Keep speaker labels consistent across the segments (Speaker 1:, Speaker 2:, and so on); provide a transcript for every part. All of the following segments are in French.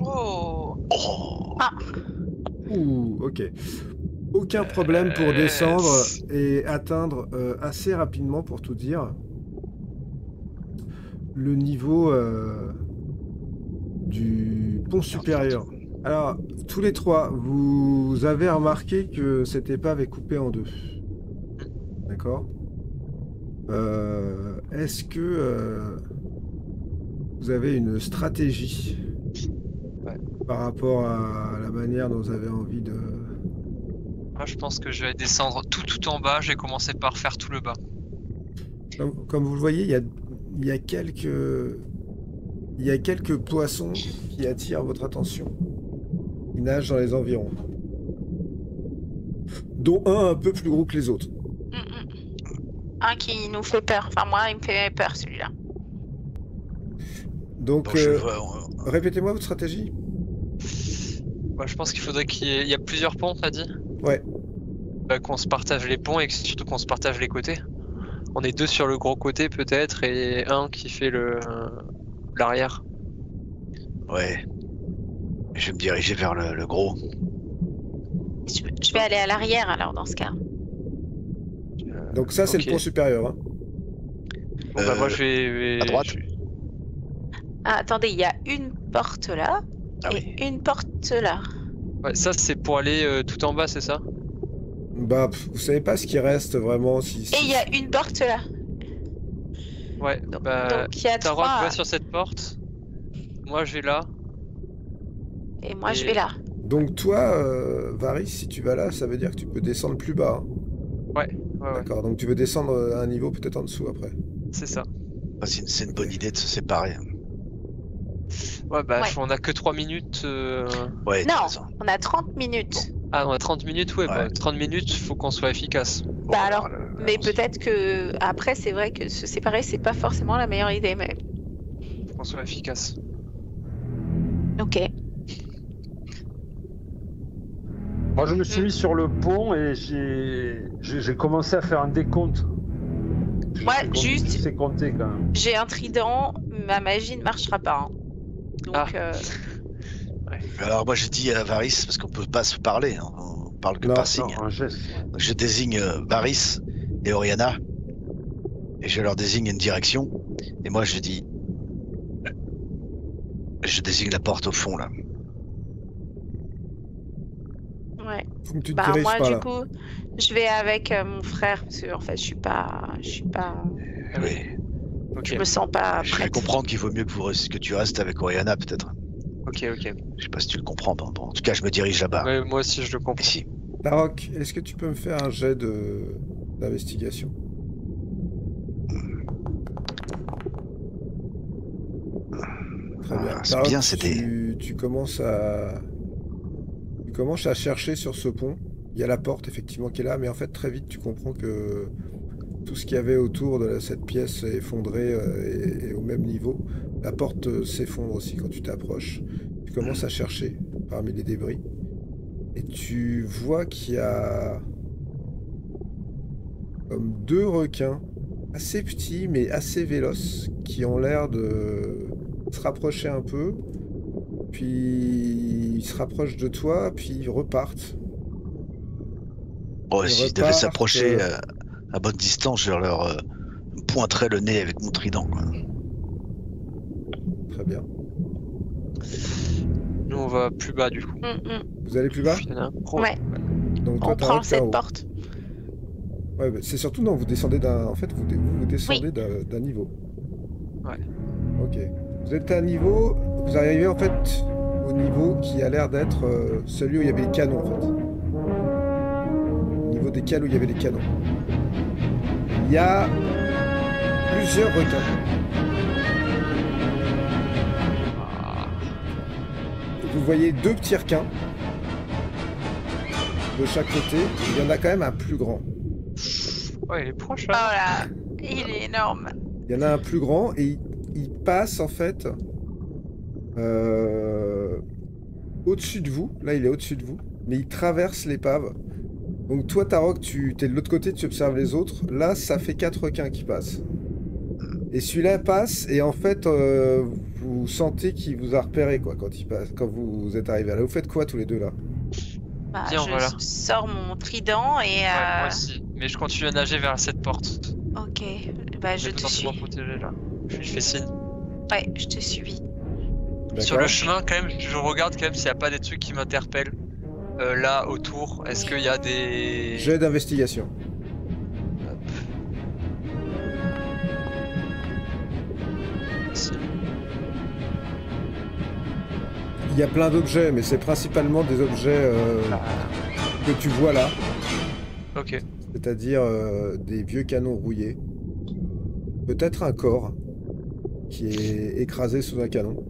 Speaker 1: Oh.
Speaker 2: Oh.
Speaker 3: Ah,
Speaker 4: Ouh, ok. Aucun problème pour descendre et atteindre assez rapidement, pour tout dire, le niveau du pont supérieur. Alors, tous les trois, vous avez remarqué que cette épave est coupée en deux. D'accord? Est-ce que vous avez une stratégie par rapport à la manière dont vous avez envie de...
Speaker 1: Moi, je pense que je vais descendre tout en bas. Je vais commencer par faire tout le bas.
Speaker 4: Comme vous le voyez, il y a quelques poissons qui attirent votre attention. Ils nagent dans les environs. Dont un peu plus gros que les autres.
Speaker 3: un qui nous fait peur. Enfin, moi, il me fait peur, celui-là.
Speaker 4: Donc,
Speaker 2: Bon, je vois,
Speaker 4: répétez-moi votre stratégie.
Speaker 1: Moi, je pense qu'il faudrait il y a plusieurs ponts, t'as dit?
Speaker 4: Ouais.
Speaker 1: Qu'on se partage les ponts et surtout qu'on se partage les côtés. On est deux sur le gros côté peut-être et un qui fait l'arrière.
Speaker 2: ouais. Je vais me diriger vers le gros.
Speaker 3: Je vais aller à l'arrière, alors, dans ce cas.
Speaker 4: Donc ça, c'est
Speaker 1: ok.
Speaker 4: le pont supérieur. Hein.
Speaker 1: Bon, bah, moi, je vais...
Speaker 2: À droite.
Speaker 3: Ah, attendez, il y a une porte là
Speaker 2: Ah
Speaker 3: et
Speaker 2: oui.
Speaker 3: une porte là.
Speaker 1: Ouais, ça, c'est pour aller tout en bas, c'est ça?
Speaker 4: Bah, vous savez pas ce qui reste vraiment.
Speaker 3: Et il y a une porte là.
Speaker 1: Ouais,
Speaker 3: Donc,
Speaker 1: bah...
Speaker 3: donc il y a
Speaker 1: Tarok
Speaker 3: trois.
Speaker 1: va sur cette porte. Moi, je vais là.
Speaker 3: Et moi, je
Speaker 1: et-
Speaker 3: vais là.
Speaker 4: Donc toi, Varys, si tu vas là, ça veut dire que tu peux descendre plus bas. Hein.
Speaker 1: Ouais.
Speaker 4: D'accord, donc tu veux descendre à un niveau peut-être en dessous après.
Speaker 1: C'est ça.
Speaker 2: Ah, c'est une bonne idée de se séparer.
Speaker 1: Ouais, bah,
Speaker 3: Ouais.
Speaker 1: on a que 3 minutes.
Speaker 2: Ouais, t'as
Speaker 3: Non,
Speaker 2: raison.
Speaker 3: on a 30 minutes.
Speaker 1: Ah, on a 30 minutes, ouais, bah,
Speaker 2: Ouais.
Speaker 1: 30 minutes, faut qu'on soit efficace.
Speaker 2: Bon,
Speaker 3: Bah alors, mais
Speaker 2: allons-y.
Speaker 3: peut-être que après, c'est vrai que se séparer, c'est pas forcément la meilleure idée, mais
Speaker 1: Faut qu'on soit efficace.
Speaker 3: ok.
Speaker 5: Moi, je me suis mis sur le pont et j'ai commencé à faire un décompte.
Speaker 3: Ouais, juste-
Speaker 5: Je sais compter quand même.
Speaker 3: J'ai un trident, ma magie ne marchera pas. Hein. Donc,
Speaker 1: Ah.
Speaker 2: Alors moi je dis à Varys, parce qu'on peut pas se parler, hein, on parle que
Speaker 4: Non,
Speaker 2: par
Speaker 5: Non,
Speaker 2: signe.
Speaker 5: un geste.
Speaker 2: Donc, je désigne Varys et Oriana, et je leur désigne une direction, et moi je dis... Je désigne la porte au fond là.
Speaker 3: ouais.
Speaker 4: Faut que tu te
Speaker 3: Bah
Speaker 4: diriges
Speaker 3: moi,
Speaker 4: par
Speaker 3: du
Speaker 4: là.
Speaker 3: coup, je vais avec mon frère parce que en fait, je suis pas,
Speaker 2: Oui.
Speaker 1: Ok,
Speaker 3: je me sens pas
Speaker 2: Je vais
Speaker 3: prête.
Speaker 2: comprendre qu'il vaut mieux que tu restes avec Oriana peut-être.
Speaker 1: ok.
Speaker 2: Je sais pas si tu le comprends. Bon, en tout cas je me dirige là-bas.
Speaker 1: Ouais, moi aussi, je le comprends.
Speaker 2: Ici.
Speaker 4: Tarok, est-ce que tu peux me faire un jet d'investigation? Très bien.
Speaker 2: Ah, c'est
Speaker 4: Tarok,
Speaker 2: bien, c'était...
Speaker 4: tu commences à chercher sur ce pont. Il y a la porte effectivement qui est là, mais en fait très vite tu comprends que tout ce qu'il y avait autour de cette pièce est effondré et au même niveau. La porte s'effondre aussi quand tu t'approches. Tu commences à chercher parmi les débris et tu vois qu'il y a comme deux requins assez petits mais assez véloces qui ont l'air de se rapprocher un peu. Puis ils se rapprochent de toi, puis ils repartent.
Speaker 2: Oh,
Speaker 4: Ils
Speaker 2: s'ils devaient
Speaker 4: repartent,
Speaker 2: s'approcher à bonne distance, je leur pointerais le nez avec mon trident. Quoi.
Speaker 4: Très bien.
Speaker 1: Nous, on va plus bas, du coup.
Speaker 4: Vous allez plus bas?
Speaker 1: Il y en a un gros.
Speaker 3: Ouais.
Speaker 4: Donc toi,
Speaker 3: On
Speaker 4: t'as
Speaker 3: prend
Speaker 4: un t'es en
Speaker 3: cette
Speaker 4: haut.
Speaker 3: porte.
Speaker 4: Ouais, bah, c'est surtout non, vous descendez d'un. En fait, vous descendez d'un niveau.
Speaker 1: Ouais.
Speaker 4: Ok. Vous êtes à un niveau. Vous arrivez en fait au niveau qui a l'air d'être celui où il y avait les canons en fait. Au niveau des cales où il y avait les canons. Il y a plusieurs requins. Vous voyez deux petits requins de chaque côté. Il y en a quand même un plus grand.
Speaker 1: Ouais, il est proche,
Speaker 3: Oh
Speaker 1: là.
Speaker 3: là, il est énorme.
Speaker 4: Il y en a un plus grand et il passe en fait au-dessus de vous. Là, il est au-dessus de vous, mais il traverse l'épave. Donc toi, Tarok, tu es de l'autre côté, tu observes les autres. Là, ça fait 4 requins qui passent. Et celui-là passe et en fait, vous sentez qu'il vous a repéré quoi quand il passe, quand vous êtes arrivé là. Vous faites quoi tous les deux là?
Speaker 3: Bah,
Speaker 1: Tiens,
Speaker 3: je
Speaker 1: voilà.
Speaker 3: sors mon trident et...
Speaker 1: Ouais, moi aussi. Mais je continue à nager vers cette porte.
Speaker 3: Ok, bah je
Speaker 1: Je vais
Speaker 3: te suis.
Speaker 1: potentiellement protéger là. Je lui fais signe.
Speaker 3: Ouais, je te suis.
Speaker 1: Sur le chemin, quand même, je regarde quand même s'il n'y a pas des trucs qui m'interpellent. Là, autour, est-ce qu'il y a des...
Speaker 4: Jet d'investigation. Il y a plein d'objets, mais c'est principalement des objets que tu vois là,
Speaker 1: Ok.
Speaker 4: c'est-à-dire des vieux canons rouillés. Peut-être un corps qui est écrasé sous un canon.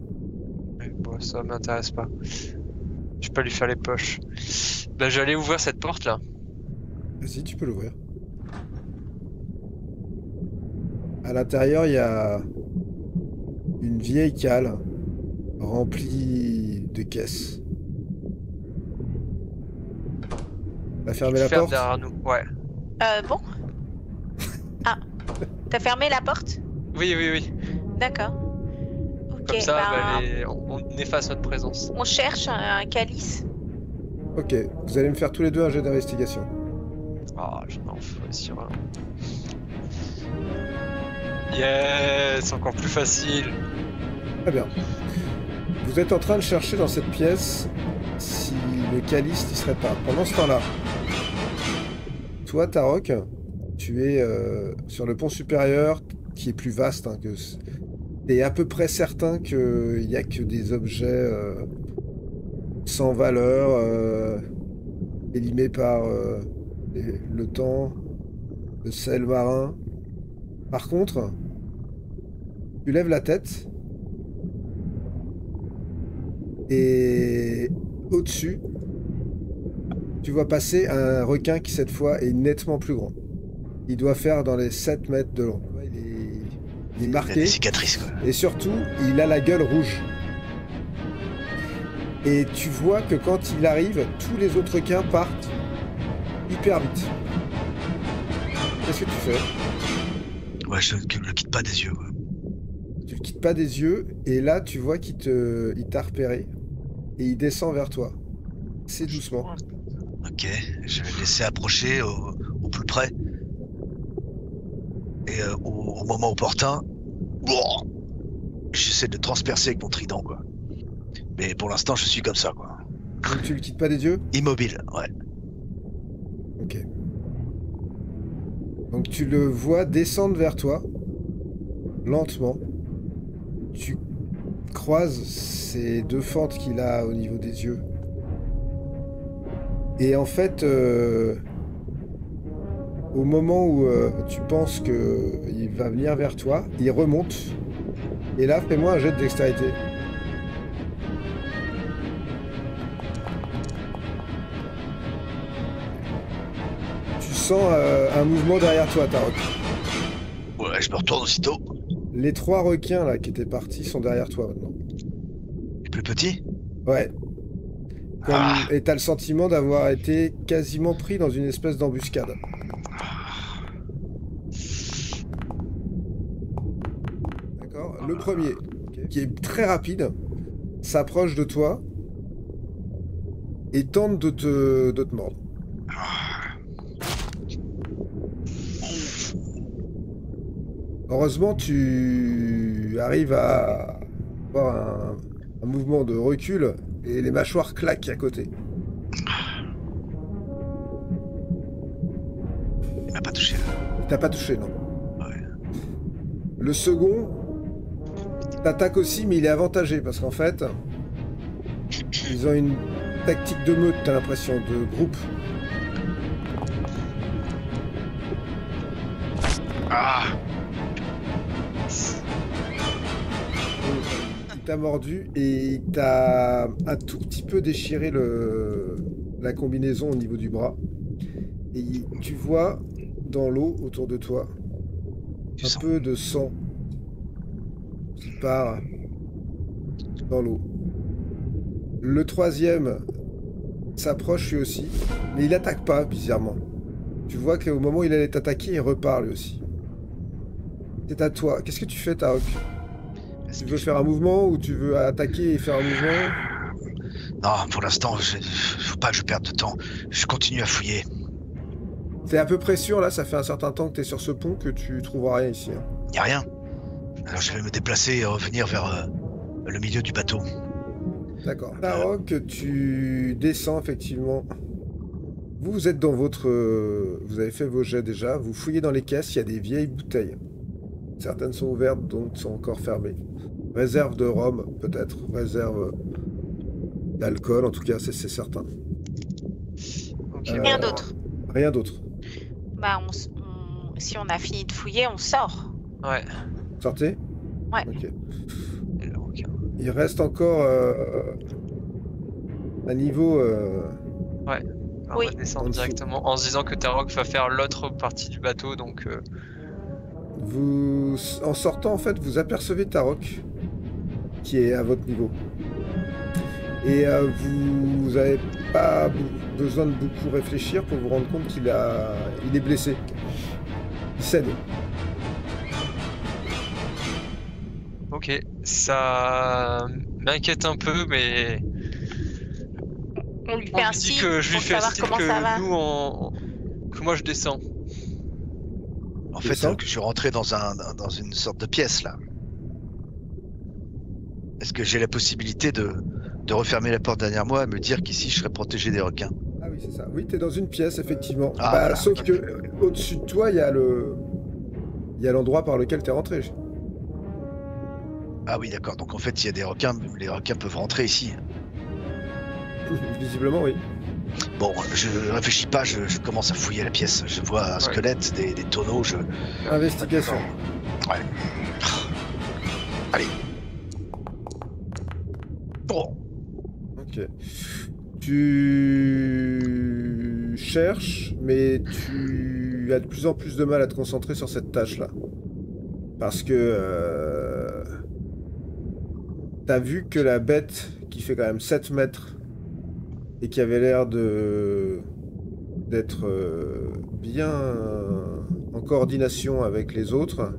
Speaker 1: Ouais, bon, ça m'intéresse pas. Je peux lui faire les poches. Bah, j'allais ouvrir cette porte là.
Speaker 4: Vas-y, tu peux l'ouvrir. À l'intérieur, il y a une vieille cale remplie de caisses. T'as fermé la
Speaker 1: Ferme
Speaker 4: porte?
Speaker 1: derrière nous. Ouais.
Speaker 3: Bon. Ah, t'as fermé la porte?
Speaker 1: Oui, oui, oui.
Speaker 3: D'accord. Ok,
Speaker 1: Comme ça,
Speaker 3: bah,
Speaker 1: on efface notre présence.
Speaker 3: on cherche un calice.
Speaker 4: Ok, vous allez me faire tous les deux un jet d'investigation.
Speaker 1: Ah, je m'en fous sur un. Yes, encore plus facile.
Speaker 4: Très bien. Vous êtes en train de chercher dans cette pièce si le calice n'y serait pas. Pendant ce temps-là, toi, Tarok, tu es sur le pont supérieur qui est plus vaste hein, que... T'es à peu près certain qu'il n'y a que des objets sans valeur, élimés par le temps, le sel marin. Par contre, tu lèves la tête et au-dessus, tu vois passer un requin qui cette fois est nettement plus grand. Il doit faire dans les 7 mètres de long. Il est
Speaker 2: Il y a
Speaker 4: marqué
Speaker 2: des cicatrices, quoi.
Speaker 4: et surtout, il a la gueule rouge. Et tu vois que quand il arrive, tous les autres requins partent hyper vite. Qu'est-ce que tu fais?
Speaker 2: Ouais, je ne le quitte pas des yeux, quoi.
Speaker 4: Tu le quittes pas des yeux, et là, tu vois qu'il t'a repéré, et il descend vers toi. C'est doucement.
Speaker 2: Ok, je vais le laisser approcher au plus près. Et au moment opportun, j'essaie de le transpercer avec mon trident, quoi. Mais pour l'instant, je suis comme ça, quoi.
Speaker 4: Donc tu le quittes pas des yeux?
Speaker 2: Immobile, ouais.
Speaker 4: Ok. Donc tu le vois descendre vers toi, lentement. Tu croises ces deux fentes qu'il a au niveau des yeux. Et en fait, au moment où tu penses qu'il va venir vers toi, il remonte. Et là, fais-moi un jet de dextérité. Tu sens un mouvement derrière toi, Tarok.
Speaker 2: Ouais, je me retourne aussitôt.
Speaker 4: Les 3 requins là qui étaient partis sont derrière toi maintenant.
Speaker 2: Les plus petits?
Speaker 4: Ouais. Et t'as le sentiment d'avoir été quasiment pris dans une espèce d'embuscade. D'accord. Le premier, qui est très rapide, s'approche de toi et tente de te mordre. Heureusement, tu arrives à avoir un mouvement de recul et les mâchoires claquent à côté.
Speaker 2: Il m'a pas touché, là.
Speaker 4: Il t'a pas touché, non.
Speaker 2: Ouais.
Speaker 4: Le second t'attaque aussi, mais il est avantagé parce qu'en fait, ils ont une tactique de meute, t'as l'impression, de groupe.
Speaker 2: Ah!
Speaker 4: Il t'a mordu et il t'a un tout petit peu déchiré la combinaison au niveau du bras. Et tu vois dans l'eau autour de toi
Speaker 2: Du
Speaker 4: un
Speaker 2: sang.
Speaker 4: peu de sang qui part dans l'eau. Le troisième s'approche lui aussi, mais il attaque pas, bizarrement. Tu vois qu'au moment où il allait t'attaquer, il repart lui aussi. C'est à toi. Qu'est-ce que tu fais, Tarok? Tu veux faire un mouvement ou tu veux attaquer et faire un mouvement?
Speaker 2: Non, pour l'instant, faut pas que je perde de temps. Je continue à fouiller.
Speaker 4: T'es à peu près sûr, là, ça fait un certain temps que t'es sur ce pont que tu trouveras rien ici. Hein.
Speaker 2: Y a rien. Alors je vais me déplacer et revenir vers le milieu du bateau.
Speaker 4: D'accord. Tarok, tu descends effectivement. Vous êtes dans votre... vous avez fait vos jets déjà. Vous fouillez dans les caisses, il y a des vieilles bouteilles. Certaines sont ouvertes, d'autres sont encore fermées. Réserve de rhum, peut-être. Réserve d'alcool, en tout cas, c'est certain.
Speaker 1: Ok.
Speaker 3: Rien d'autre.
Speaker 4: Rien d'autre.
Speaker 3: Bah, si on a fini de fouiller, on sort.
Speaker 1: Ouais.
Speaker 4: Sortez?
Speaker 3: Ouais.
Speaker 4: Ok.
Speaker 1: Et le requin.
Speaker 4: Il reste encore un niveau...
Speaker 1: On
Speaker 3: Oui.
Speaker 1: va descendre
Speaker 4: En dessous.
Speaker 1: directement en se disant que Tarok va faire l'autre partie du bateau, donc
Speaker 4: Vous, en sortant, en fait, vous apercevez Tarok, qui est à votre niveau. Et vous n'avez pas besoin de beaucoup réfléchir pour vous rendre compte qu'il est blessé. Il saigne.
Speaker 1: ok. Ça m'inquiète un peu, mais
Speaker 3: On lui fait
Speaker 1: on
Speaker 3: un
Speaker 1: lui dit
Speaker 3: signe
Speaker 1: que je lui
Speaker 3: pour
Speaker 1: fais le
Speaker 3: savoir
Speaker 1: style
Speaker 3: comment ça va.
Speaker 1: que que moi je descends.
Speaker 2: En
Speaker 4: C'est
Speaker 2: fait,
Speaker 4: ça
Speaker 2: que je suis rentré dans une sorte de pièce là. Est-ce que j'ai la possibilité de refermer la porte derrière moi et me dire qu'ici je serais protégé des requins?
Speaker 4: Ah oui, c'est ça. Oui, t'es dans une pièce, effectivement.
Speaker 2: Ah,
Speaker 4: Bah,
Speaker 2: voilà.
Speaker 4: sauf que au-dessus de toi, il y a l'endroit par lequel t'es rentré.
Speaker 2: Ah oui, d'accord. Donc en fait, il y a des requins. Les requins peuvent rentrer ici.
Speaker 4: Visiblement, oui.
Speaker 2: Bon, je réfléchis pas. Je commence à fouiller la pièce. Je vois un squelette, des tonneaux.
Speaker 4: Investigation.
Speaker 2: Ouais. Allez. Bon.
Speaker 4: Ok. Tu cherches, mais tu as de plus en plus de mal à te concentrer sur cette tâche-là. Parce que t'as vu que la bête, qui fait quand même 7 mètres, et qui avait l'air d'être bien en coordination avec les autres,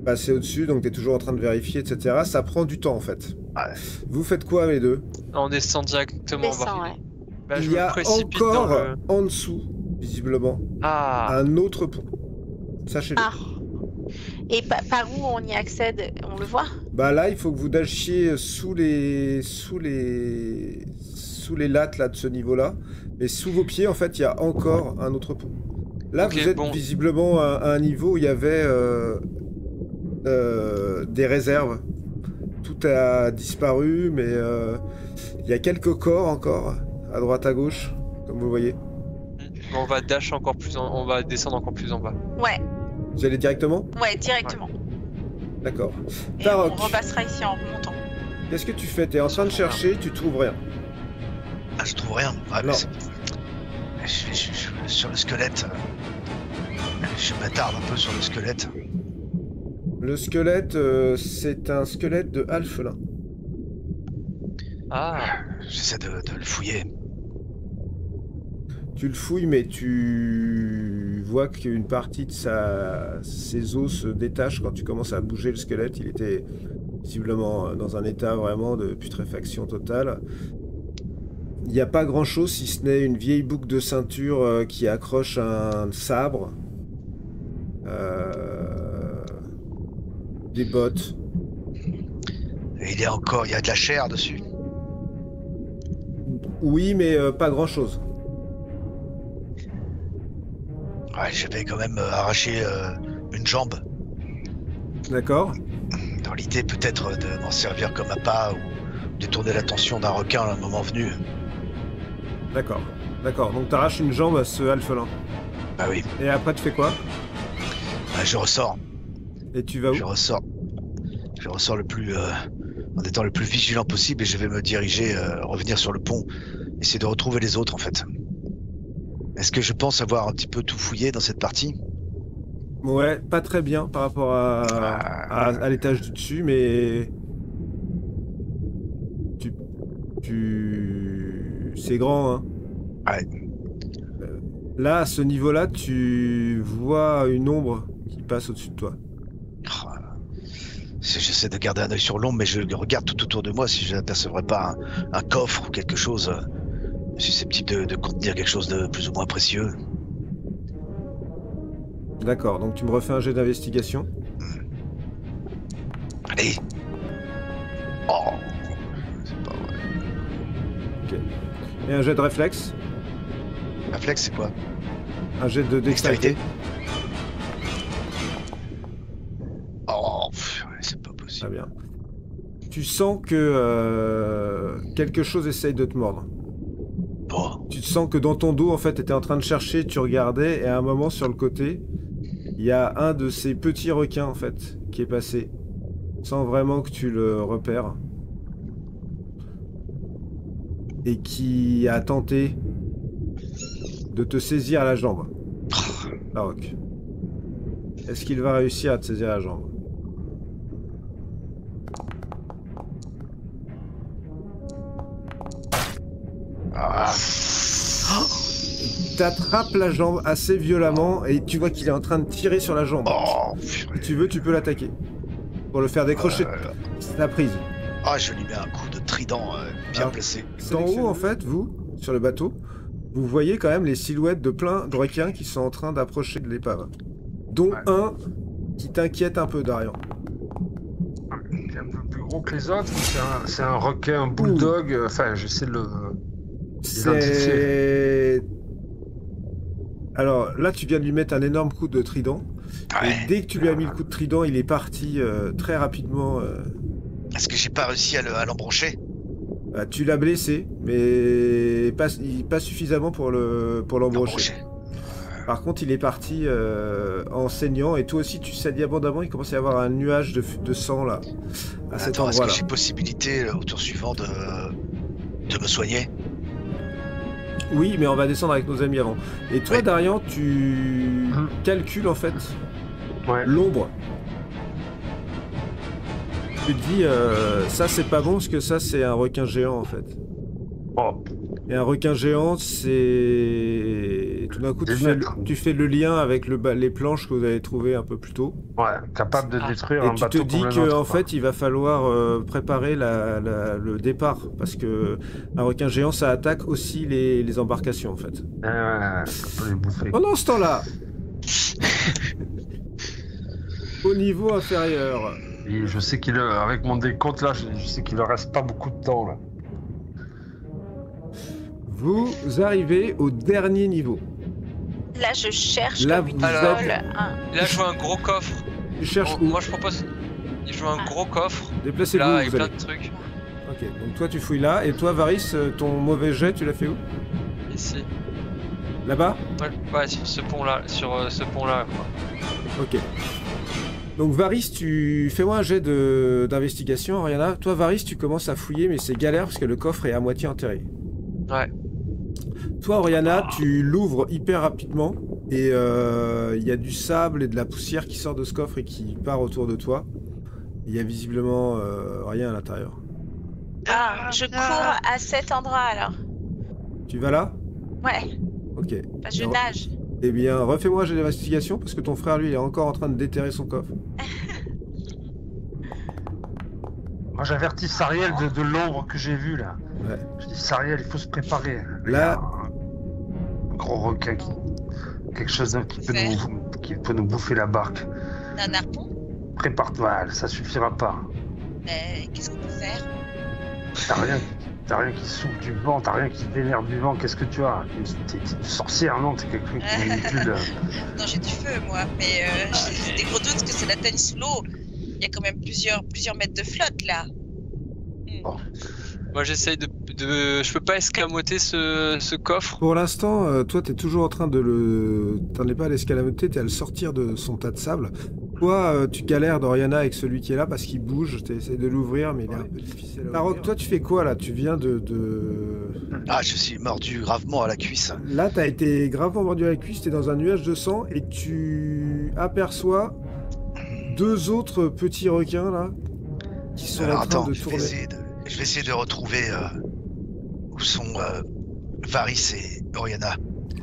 Speaker 4: passait au-dessus, donc t'es toujours en train de vérifier, etc. Ça prend du temps, en fait.
Speaker 2: Ouais.
Speaker 4: Vous faites quoi, les deux?
Speaker 1: On descend directement en bas.
Speaker 3: Descend, ouais.
Speaker 1: Bah, je
Speaker 4: Il y
Speaker 1: me
Speaker 4: a
Speaker 1: précipite
Speaker 4: encore
Speaker 1: dans le...
Speaker 4: en dessous, visiblement,
Speaker 1: Ah,
Speaker 4: un autre pont. Sachez-le.
Speaker 3: Ah. Et par où on y accède? On le voit?
Speaker 4: Bah là, il faut que vous dashiez sous les lattes là de ce niveau-là. Mais sous vos pieds, en fait, il y a encore un autre pont. Là,
Speaker 1: Ok,
Speaker 4: vous êtes
Speaker 1: bon.
Speaker 4: visiblement à un niveau où il y avait des réserves. Tout a disparu, mais il y a quelques corps encore, à droite à gauche, comme vous le voyez.
Speaker 1: on va dash encore plus on va descendre encore plus en bas.
Speaker 3: Ouais,
Speaker 4: Vous allez directement?
Speaker 3: ouais, directement.
Speaker 4: D'accord.
Speaker 3: Et
Speaker 4: Tarok,
Speaker 3: on repassera ici en remontant.
Speaker 4: qu'est-ce que tu fais? T'es en train de chercher, tu trouves rien.
Speaker 2: Ah, je trouve rien. Ouais,
Speaker 4: Non.
Speaker 2: mais sur le squelette. Je m'attarde un peu sur le squelette.
Speaker 4: Le squelette, c'est un squelette de Alphelin.
Speaker 1: Ah,
Speaker 2: J'essaie de le fouiller.
Speaker 4: Tu le fouilles, mais tu vois qu'une partie de ses os se détache quand tu commences à bouger le squelette. Il était visiblement dans un état vraiment de putréfaction totale. Il n'y a pas grand-chose si ce n'est une vieille boucle de ceinture qui accroche un sabre. Des bottes.
Speaker 2: Et il y a de la chair dessus.
Speaker 4: Oui, mais pas grand-chose.
Speaker 2: Ouais, je vais quand même arracher une jambe.
Speaker 4: D'accord?
Speaker 2: Dans l'idée peut-être de m'en servir comme appât ou détourner l'attention d'un requin à un moment venu.
Speaker 4: D'accord. D'accord. Donc t'arraches une jambe à ce Alphelin.
Speaker 2: Bah oui,
Speaker 4: Et après tu fais quoi?
Speaker 2: bah, je ressors.
Speaker 4: Et tu vas où?
Speaker 2: Je ressors le plus en étant le plus vigilant possible et je vais me diriger, revenir sur le pont, essayer de retrouver les autres en fait. Est-ce que je pense avoir un petit peu tout fouillé dans cette partie?
Speaker 4: Ouais, pas très bien par rapport à l'étage du dessus, mais c'est grand, hein.
Speaker 2: Ouais.
Speaker 4: Là, à ce niveau-là, tu vois une ombre qui passe au-dessus de toi.
Speaker 2: J'essaie de garder un œil sur l'ombre, mais je regarde tout autour de moi si je n'apercevrais pas un coffre ou quelque chose susceptible de contenir quelque chose de plus ou moins précieux.
Speaker 4: D'accord, donc tu me refais un jet d'investigation.
Speaker 2: Allez. Oh, c'est pas vrai.
Speaker 4: Ok. Et un jet de réflexe.
Speaker 2: Réflexe, c'est quoi?
Speaker 4: Un jet de dextérité.
Speaker 2: Oh, c'est pas possible.
Speaker 4: Très bien. Tu sens que quelque chose essaye de te mordre.
Speaker 2: Bon.
Speaker 4: Tu sens que dans ton dos, en fait, tu étais en train de chercher, tu regardais, et à un moment, sur le côté, il y a un de ces petits requins, en fait, qui est passé, sans vraiment que tu le repères. Et qui a tenté de te saisir la jambe. Larocque. Est-ce qu'il va réussir à te saisir la jambe?
Speaker 2: Ah.
Speaker 4: T'attrapes la jambe assez violemment et tu vois qu'il est en train de tirer sur la jambe.
Speaker 2: Oh,
Speaker 4: Si tu veux, tu peux l'attaquer. Pour le faire décrocher. C'est la prise.
Speaker 2: Ah, je lui mets un coup de trident bien
Speaker 4: Alors,
Speaker 2: placé.
Speaker 4: D'en haut, en fait, vous, sur le bateau, vous voyez quand même les silhouettes de plein de requins qui sont en train d'approcher de l'épave. Dont un qui t'inquiète un peu, Darian.
Speaker 5: Il est un peu plus gros que les autres. C'est un requin, un bulldog. Enfin, j'essaie de le...
Speaker 4: C'est... Alors là, tu viens de lui mettre un énorme coup de trident.
Speaker 2: Ouais.
Speaker 4: Et dès que tu lui as mis le coup de trident, il est parti très rapidement.
Speaker 2: Est-ce que j'ai pas réussi à l'embrancher?
Speaker 4: Tu l'as blessé, mais pas suffisamment pour l'embrocher. Par contre, il est parti en saignant, et toi aussi, tu saignes abondamment. Il commence à y avoir un nuage de sang là, à cet
Speaker 2: Attends, est-ce
Speaker 4: endroit-là.
Speaker 2: que j'ai possibilité au tour suivant de me soigner?
Speaker 4: Oui, mais on va descendre avec nos amis avant. Et toi,
Speaker 2: Ouais.
Speaker 4: Darian, tu calcules en fait l'ombre. Tu te dis, ça c'est pas bon parce que ça c'est un requin géant en fait.
Speaker 5: Oh,
Speaker 4: Et un requin géant, c'est... Tout d'un coup, tu fais le lien avec les planches que vous avez trouvées un peu plus tôt.
Speaker 5: ouais, capable de détruire un
Speaker 4: Et tu te
Speaker 5: bateau
Speaker 4: dis
Speaker 5: comme le
Speaker 4: qu'en
Speaker 5: nôtre, quoi.
Speaker 4: fait, il va falloir préparer le départ. Parce que un requin géant, ça attaque aussi les embarcations en fait.
Speaker 5: Ça peut les bouffer.
Speaker 4: Pendant ce temps-là, au niveau inférieur,
Speaker 5: Et je sais avec mon décompte là, je sais qu'il ne reste pas beaucoup de temps là.
Speaker 4: vous arrivez au dernier niveau.
Speaker 3: Là, je cherche
Speaker 4: Là,
Speaker 3: comme une
Speaker 4: vous
Speaker 1: Alors,
Speaker 3: folle.
Speaker 1: Là, je vois un gros coffre.
Speaker 4: Tu cherches où?
Speaker 1: Moi, je propose. Je vois un gros coffre.
Speaker 4: Déplacez-vous.
Speaker 1: Là, avec
Speaker 4: vous
Speaker 1: plein
Speaker 4: allez.
Speaker 1: de trucs.
Speaker 4: Ok, donc toi tu fouilles là, et toi Varys, ton mauvais jet, tu l'as fait où?
Speaker 1: Ici.
Speaker 4: Là-bas?
Speaker 1: Ouais, sur ce pont-là. Sur ce pont-là, quoi.
Speaker 4: Ok. Donc Varys, fais-moi un jet d'investigation, Oriana. Toi Varys, tu commences à fouiller, mais c'est galère parce que le coffre est à moitié enterré.
Speaker 1: Ouais.
Speaker 4: Toi Oriana, tu l'ouvres hyper rapidement, et il y a du sable et de la poussière qui sort de ce coffre et qui part autour de toi. Il y a visiblement rien à l'intérieur.
Speaker 3: Ah, je cours à cet endroit alors.
Speaker 4: Tu vas là?
Speaker 3: Ouais,
Speaker 4: Ok.
Speaker 3: bah, je nage.
Speaker 4: Eh bien, refais-moi un jet d'investigation parce que ton frère, lui, il est encore en train de déterrer son coffre.
Speaker 5: Moi j'avertis Sariel de l'ombre que j'ai vue là.
Speaker 4: Ouais.
Speaker 5: Je dis Sariel, il faut se préparer. Il y
Speaker 4: Là-
Speaker 5: a un gros requin quelque chose qui peut nous bouffer la barque.
Speaker 6: Un harpon?
Speaker 5: Prépare-toi, ça suffira pas.
Speaker 6: Mais qu'est-ce qu'on peut faire?
Speaker 5: T'as rien qui souffle du vent, t'as rien qui vénère du vent, qu'est-ce que tu as? T'es une sorcière, non? T'es quelqu'un qui manipule.
Speaker 6: Non, j'ai du feu, moi, mais j'ai des gros doutes que ça l'atteigne sous l'eau. Il y a quand même plusieurs mètres de flotte, là.
Speaker 1: Moi, j'essaye de. Je peux pas escamoter ce coffre.
Speaker 4: Pour l'instant, toi, t'es toujours en train de le... T'en es pas à l'escalamoter, t'es à le sortir de son tas de sable. Toi, tu galères d'Oriana avec celui qui est là parce qu'il bouge, t'essayes de l'ouvrir, mais il est un peu difficile à ouvrir. Tarok, toi, tu fais quoi, là? Tu viens de...
Speaker 2: Ah, je suis mordu gravement à la cuisse.
Speaker 4: Là, t'as été gravement mordu à la cuisse, t'es dans un nuage de sang, et tu aperçois deux autres petits requins, là, qui sont
Speaker 2: Alors
Speaker 4: en train
Speaker 2: attends,
Speaker 4: de
Speaker 2: je vais
Speaker 4: tourner.
Speaker 2: essayer de retrouver où sont Varys et Oriana.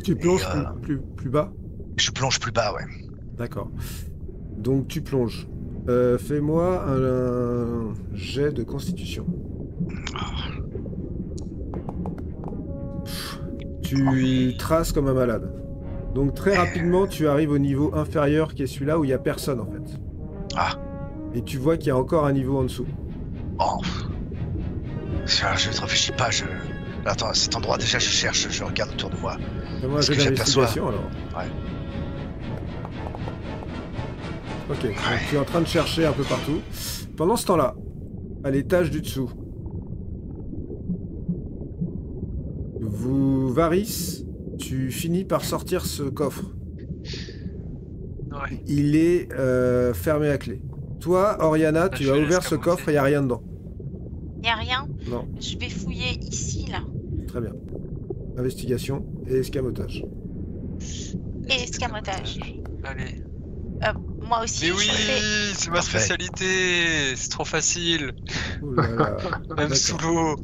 Speaker 4: Tu plonges
Speaker 2: Et,
Speaker 4: plus bas?
Speaker 2: Je plonge plus bas, ouais.
Speaker 4: D'accord. Donc tu plonges. Fais-moi un jet de constitution. Tu traces comme un malade. Donc très rapidement, tu arrives au niveau inférieur qui est celui-là où il n'y a personne en fait.
Speaker 2: Ah.
Speaker 4: Et tu vois qu'il y a encore un niveau en dessous.
Speaker 2: Oh. Je ne réfléchis pas, Attends, à cet endroit, déjà, je cherche, je regarde autour de moi.
Speaker 4: Fais-moi un
Speaker 2: Est-ce
Speaker 4: jet
Speaker 2: que j'aperçois
Speaker 4: d'investigation alors.
Speaker 2: Ouais.
Speaker 4: Ok, donc tu es en train de chercher un peu partout. Pendant ce temps-là, à l'étage du dessous, Varys, tu finis par sortir ce coffre.
Speaker 1: Ouais.
Speaker 4: Il est fermé à clé. Toi, Oriana, tu
Speaker 1: je
Speaker 4: as
Speaker 1: vais
Speaker 4: ouvert ce
Speaker 1: l'escamoter.
Speaker 4: coffre et il n'y a rien dedans.
Speaker 3: Y a rien.
Speaker 4: Non,
Speaker 3: Je vais fouiller ici, là.
Speaker 4: très bien. Investigation et escamotage.
Speaker 3: Et escamotage.
Speaker 1: Allez.
Speaker 3: Moi aussi,
Speaker 1: Mais oui,
Speaker 3: je fais...
Speaker 1: c'est ma
Speaker 2: Parfait.
Speaker 1: spécialité. C'est trop facile.
Speaker 4: Ouh là là.
Speaker 1: Même
Speaker 4: D'accord.
Speaker 1: sous l'eau.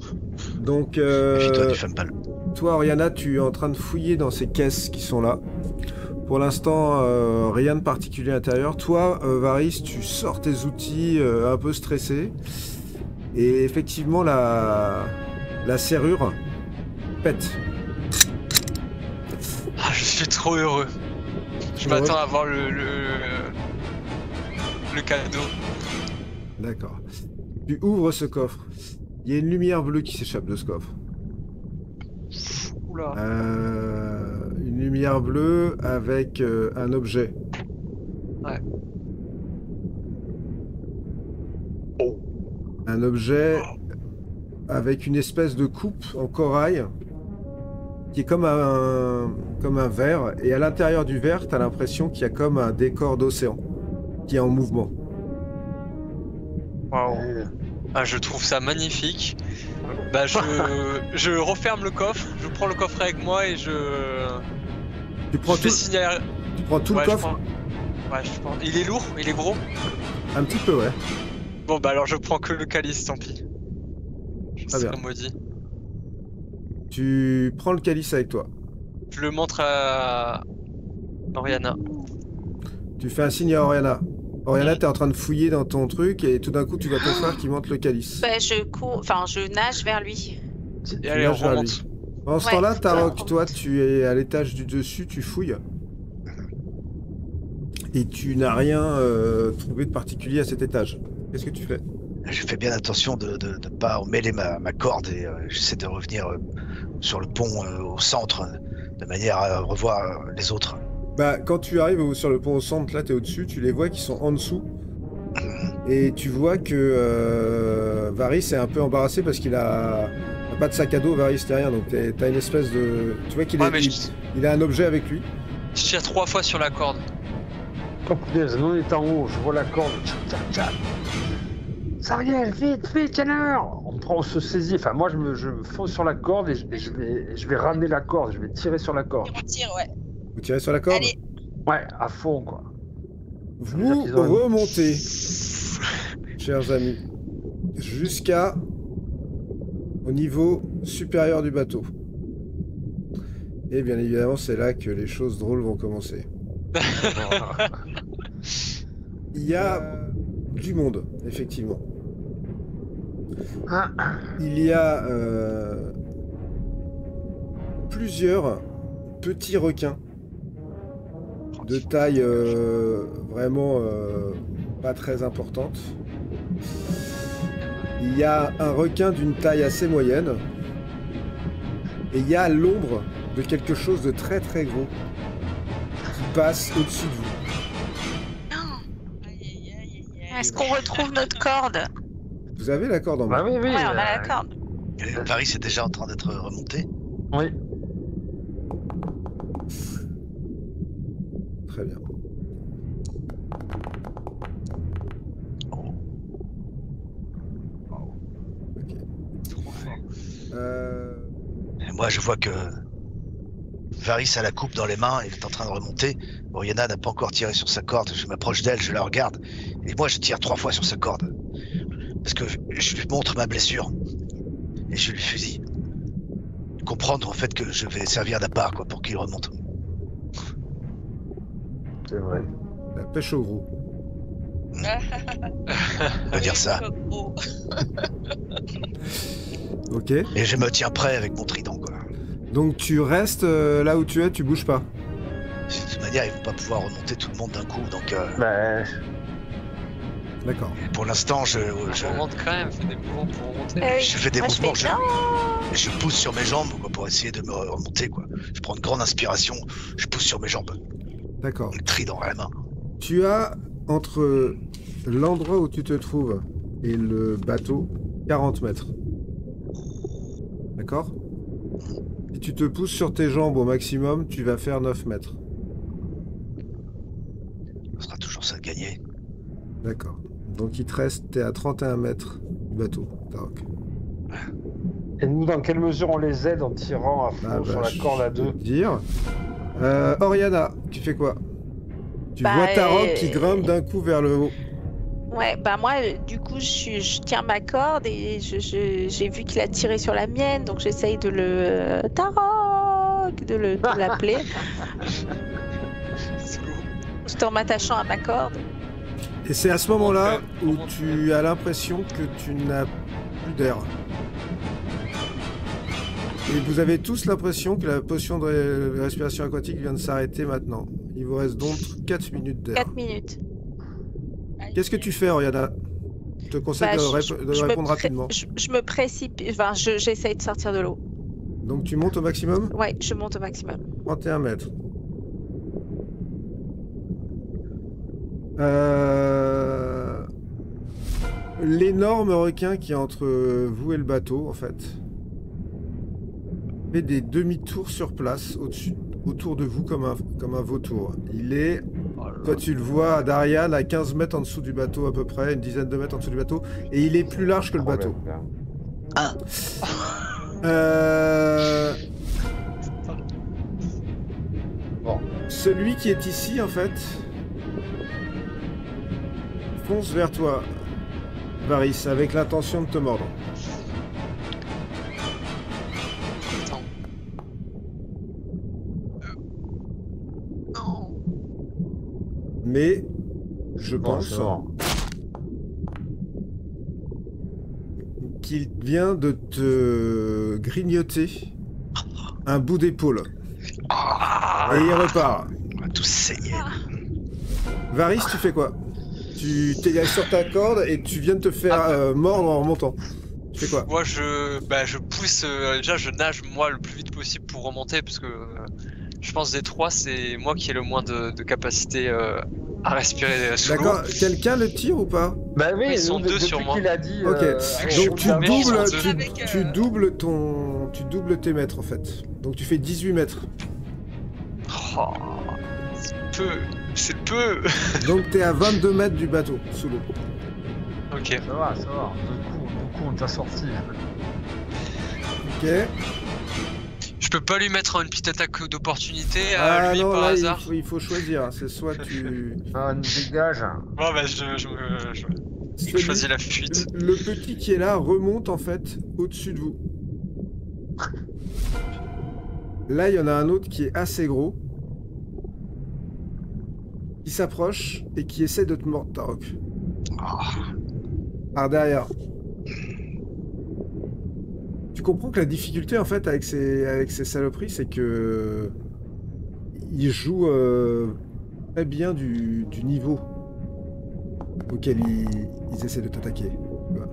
Speaker 4: Donc,
Speaker 2: Méfie-toi du fumble.
Speaker 4: toi, Oriana, tu es en train de fouiller dans ces caisses qui sont là. Pour l'instant, rien de particulier à l'intérieur. Toi, Varys, tu sors tes outils un peu stressé. Et effectivement, la serrure pète.
Speaker 1: Ah, je suis trop heureux. Je
Speaker 4: Ouais.
Speaker 1: m'attends à voir le cadeau.
Speaker 4: D'accord. Tu ouvres ce coffre. Il y a une lumière bleue qui s'échappe de ce coffre.
Speaker 1: Oula.
Speaker 4: Une lumière bleue avec un objet.
Speaker 1: Ouais.
Speaker 4: Un objet avec une espèce de coupe en corail qui est comme un verre. Et à l'intérieur du verre, tu as l'impression qu'il y a comme un décor d'océan qui est en mouvement.
Speaker 1: Waouh. Ah, je trouve ça magnifique. Bah, je referme le coffre, je prends le coffre avec moi et
Speaker 4: Tu prends
Speaker 1: je fais
Speaker 4: tout,
Speaker 1: signaler.
Speaker 4: tu prends tout
Speaker 1: Ouais,
Speaker 4: le
Speaker 1: je
Speaker 4: coffre?
Speaker 1: prends- Ouais, je prends. Il est lourd, il est gros.
Speaker 4: Un petit peu, ouais.
Speaker 1: Bon, bah alors je prends que le calice, tant pis. Je
Speaker 4: Très
Speaker 1: serai
Speaker 4: bien.
Speaker 1: maudit.
Speaker 4: Tu prends le calice avec toi.
Speaker 1: Je le montre à Oriana.
Speaker 4: Tu fais un signe à Oriana. Oriana, t'es en train de fouiller dans ton truc et tout d'un coup, tu vois ton frère qui monte le calice.
Speaker 3: Bah, je nage vers lui.
Speaker 1: Et allez, on
Speaker 4: nages vers lui.
Speaker 1: remonte.
Speaker 4: Pendant ce
Speaker 3: Ouais,
Speaker 4: temps-là,
Speaker 3: c'est
Speaker 4: Tarok,
Speaker 3: ça.
Speaker 4: toi, tu es à l'étage du dessus, tu fouilles. Et tu n'as rien trouvé de particulier à cet étage. Qu'est-ce que tu fais?
Speaker 2: Je fais bien attention de ne pas emmêler ma corde et j'essaie de revenir sur le pont au centre de manière à revoir les autres.
Speaker 4: Bah, quand tu arrives sur le pont au centre, là, t'es au-dessus, tu les vois qui sont en dessous. Et tu vois que Varys est un peu embarrassé parce qu'il a pas de sac à dos, Varys, t'es rien. Donc t'as une espèce de... Tu vois qu'il
Speaker 1: Ouais, mais
Speaker 4: il a un objet avec lui.
Speaker 1: je tire 3 fois sur la corde.
Speaker 5: Oh punaise, nous on est en haut, je vois la corde. Tchac, tchac, tchac. Sariel, vite, tiens-le. On se saisit, enfin moi je me fonce sur la corde et je vais ramener la corde, je vais tirer sur la corde.
Speaker 6: On tire, ouais.
Speaker 4: Vous tirez sur la corde.
Speaker 6: Allez.
Speaker 5: Ouais, à fond quoi.
Speaker 4: Vous
Speaker 5: veut dire qu'ils ont-
Speaker 4: remontez, chers amis, jusqu'à au niveau supérieur du bateau. Et bien évidemment, c'est là que les choses drôles vont commencer. Il y a du monde, effectivement. Il y a plusieurs petits requins de taille vraiment pas très importante. Il y a un requin d'une taille assez moyenne. Et il y a l'ombre de quelque chose de très très gros qui passe au-dessus de vous.
Speaker 6: Aïe, aïe, aïe, aïe, aïe.
Speaker 3: Est-ce qu'on retrouve notre corde?
Speaker 4: Vous avez la corde en main.
Speaker 5: Bah oui,
Speaker 3: Ouais, on a la corde.
Speaker 2: Paris est déjà en train d'être remonté.
Speaker 5: Oui.
Speaker 4: Très bien. Ok.
Speaker 1: Trop fort.
Speaker 2: Et moi, je vois que Varys a la coupe dans les mains, il est en train de remonter. Oriana n'a pas encore tiré sur sa corde. Je m'approche d'elle, je la regarde. Et moi, je tire 3 fois sur sa corde. Parce que je lui montre ma blessure. Et je lui fusille. Comprendre en fait que je vais servir d'appât quoi, pour qu'il remonte.
Speaker 5: C'est vrai.
Speaker 4: La pêche au gros.
Speaker 2: On peut dire ça.
Speaker 6: Oh.
Speaker 4: Ok.
Speaker 2: Et je me tiens prêt avec mon trident, quoi.
Speaker 4: Donc tu restes là où tu es, tu bouges pas.
Speaker 2: De toute manière, ils vont pas pouvoir remonter tout le monde d'un coup, donc
Speaker 5: Bah,
Speaker 4: D'accord.
Speaker 2: pour l'instant, je
Speaker 1: On remonte quand même, fais des mouvements pour remonter.
Speaker 2: je fais des
Speaker 3: Moi, je
Speaker 2: mouvements,
Speaker 3: fais
Speaker 2: je pousse sur mes jambes quoi, pour essayer de me remonter, quoi. Je prends une grande inspiration, je pousse sur mes jambes,
Speaker 4: D'accord.
Speaker 2: le trident à la main.
Speaker 4: Tu as entre l'endroit où tu te trouves et le bateau 40 mètres. D'accord? Si tu te pousses sur tes jambes au maximum, tu vas faire 9 mètres.
Speaker 2: Ce sera toujours ça de gagner.
Speaker 4: D'accord. Donc il te reste, t'es à 31 mètres du bateau, Tarok.
Speaker 5: et nous, dans quelle mesure on les aide en tirant à fond
Speaker 4: Ah bah,
Speaker 5: sur la corde à
Speaker 4: je vais
Speaker 5: deux?
Speaker 4: te dire. Oriana, tu fais quoi? Tu
Speaker 3: Bah,
Speaker 4: vois Tarok qui grimpe d'un coup vers le haut.
Speaker 3: Ouais, bah moi, du coup, je tiens ma corde et j'ai vu qu'il a tiré sur la mienne, donc j'essaye de le... Tarok, de l'appeler, tout en m'attachant à ma corde.
Speaker 4: Et c'est à ce moment-là où tu as l'impression que tu n'as plus d'air. Et vous avez tous l'impression que la potion de respiration aquatique vient de s'arrêter maintenant. Il vous reste donc 4 minutes d'air.
Speaker 3: 4 minutes.
Speaker 4: Qu'est-ce que tu fais, Oriana? Je te conseille
Speaker 3: Bah,
Speaker 4: de répondre rapidement.
Speaker 3: Je me précipite, enfin, j'essaye de sortir de l'eau.
Speaker 4: Donc tu montes au maximum?
Speaker 3: Ouais, je monte au maximum.
Speaker 4: 31 mètres. L'énorme requin qui est entre vous et le bateau, en fait, fait des demi-tours sur place, autour de vous comme un vautour. Il est, toi tu le vois, Darian, à 15 mètres en dessous du bateau à peu près, une dizaine de mètres en dessous du bateau, et il est plus large que le bateau.
Speaker 5: Bon.
Speaker 4: Celui qui est ici, en fait, fonce vers toi, Varys, avec l'intention de te mordre.
Speaker 1: Attends. Non.
Speaker 4: Mais je
Speaker 5: Bon,
Speaker 4: pense
Speaker 5: c'est bon.
Speaker 4: qu'il vient de te grignoter un bout d'épaule. Et il repart.
Speaker 2: On va tous saigner.
Speaker 4: Varys, tu fais quoi? Tu t'es sur ta corde et tu viens de te faire mordre en remontant. Tu fais quoi?
Speaker 1: Moi je pousse, déjà je nage moi le plus vite possible pour remonter parce que je pense des trois c'est moi qui ai le moins de capacité à respirer sous l'eau.
Speaker 4: D'accord, quelqu'un le tire ou pas?
Speaker 5: Bah oui,
Speaker 1: Ils sont
Speaker 5: nous,
Speaker 1: deux sur
Speaker 5: depuis
Speaker 1: moi.
Speaker 5: qu'il a dit.
Speaker 4: Ok,
Speaker 1: je
Speaker 4: donc tu
Speaker 1: compte bien, ils sont
Speaker 4: doubles,
Speaker 1: deux.
Speaker 4: tu doubles tes mètres en fait. Donc tu fais 18 mètres.
Speaker 1: Oh, c'est peu.
Speaker 4: Donc t'es à 22 mètres du bateau, sous l'eau.
Speaker 1: Ok.
Speaker 5: Ça va. Beaucoup on t'a sorti.
Speaker 4: Ok.
Speaker 1: Je peux pas lui mettre une petite attaque d'opportunité à lui
Speaker 4: non,
Speaker 1: par
Speaker 4: là,
Speaker 1: hasard.
Speaker 4: il faut choisir. C'est soit tu...
Speaker 5: Ah, nous dégage.
Speaker 1: Bon bah je
Speaker 4: Celui-
Speaker 1: choisis la fuite.
Speaker 4: Le petit qui est là remonte en fait au-dessus de vous. Là, il y en a un autre qui est assez gros. Qui s'approche et qui essaie de te mordre, Tarok. Par derrière. Tu comprends que la difficulté en fait avec ces saloperies, c'est que ils jouent très bien du niveau auquel ils essaient de t'attaquer. Voilà.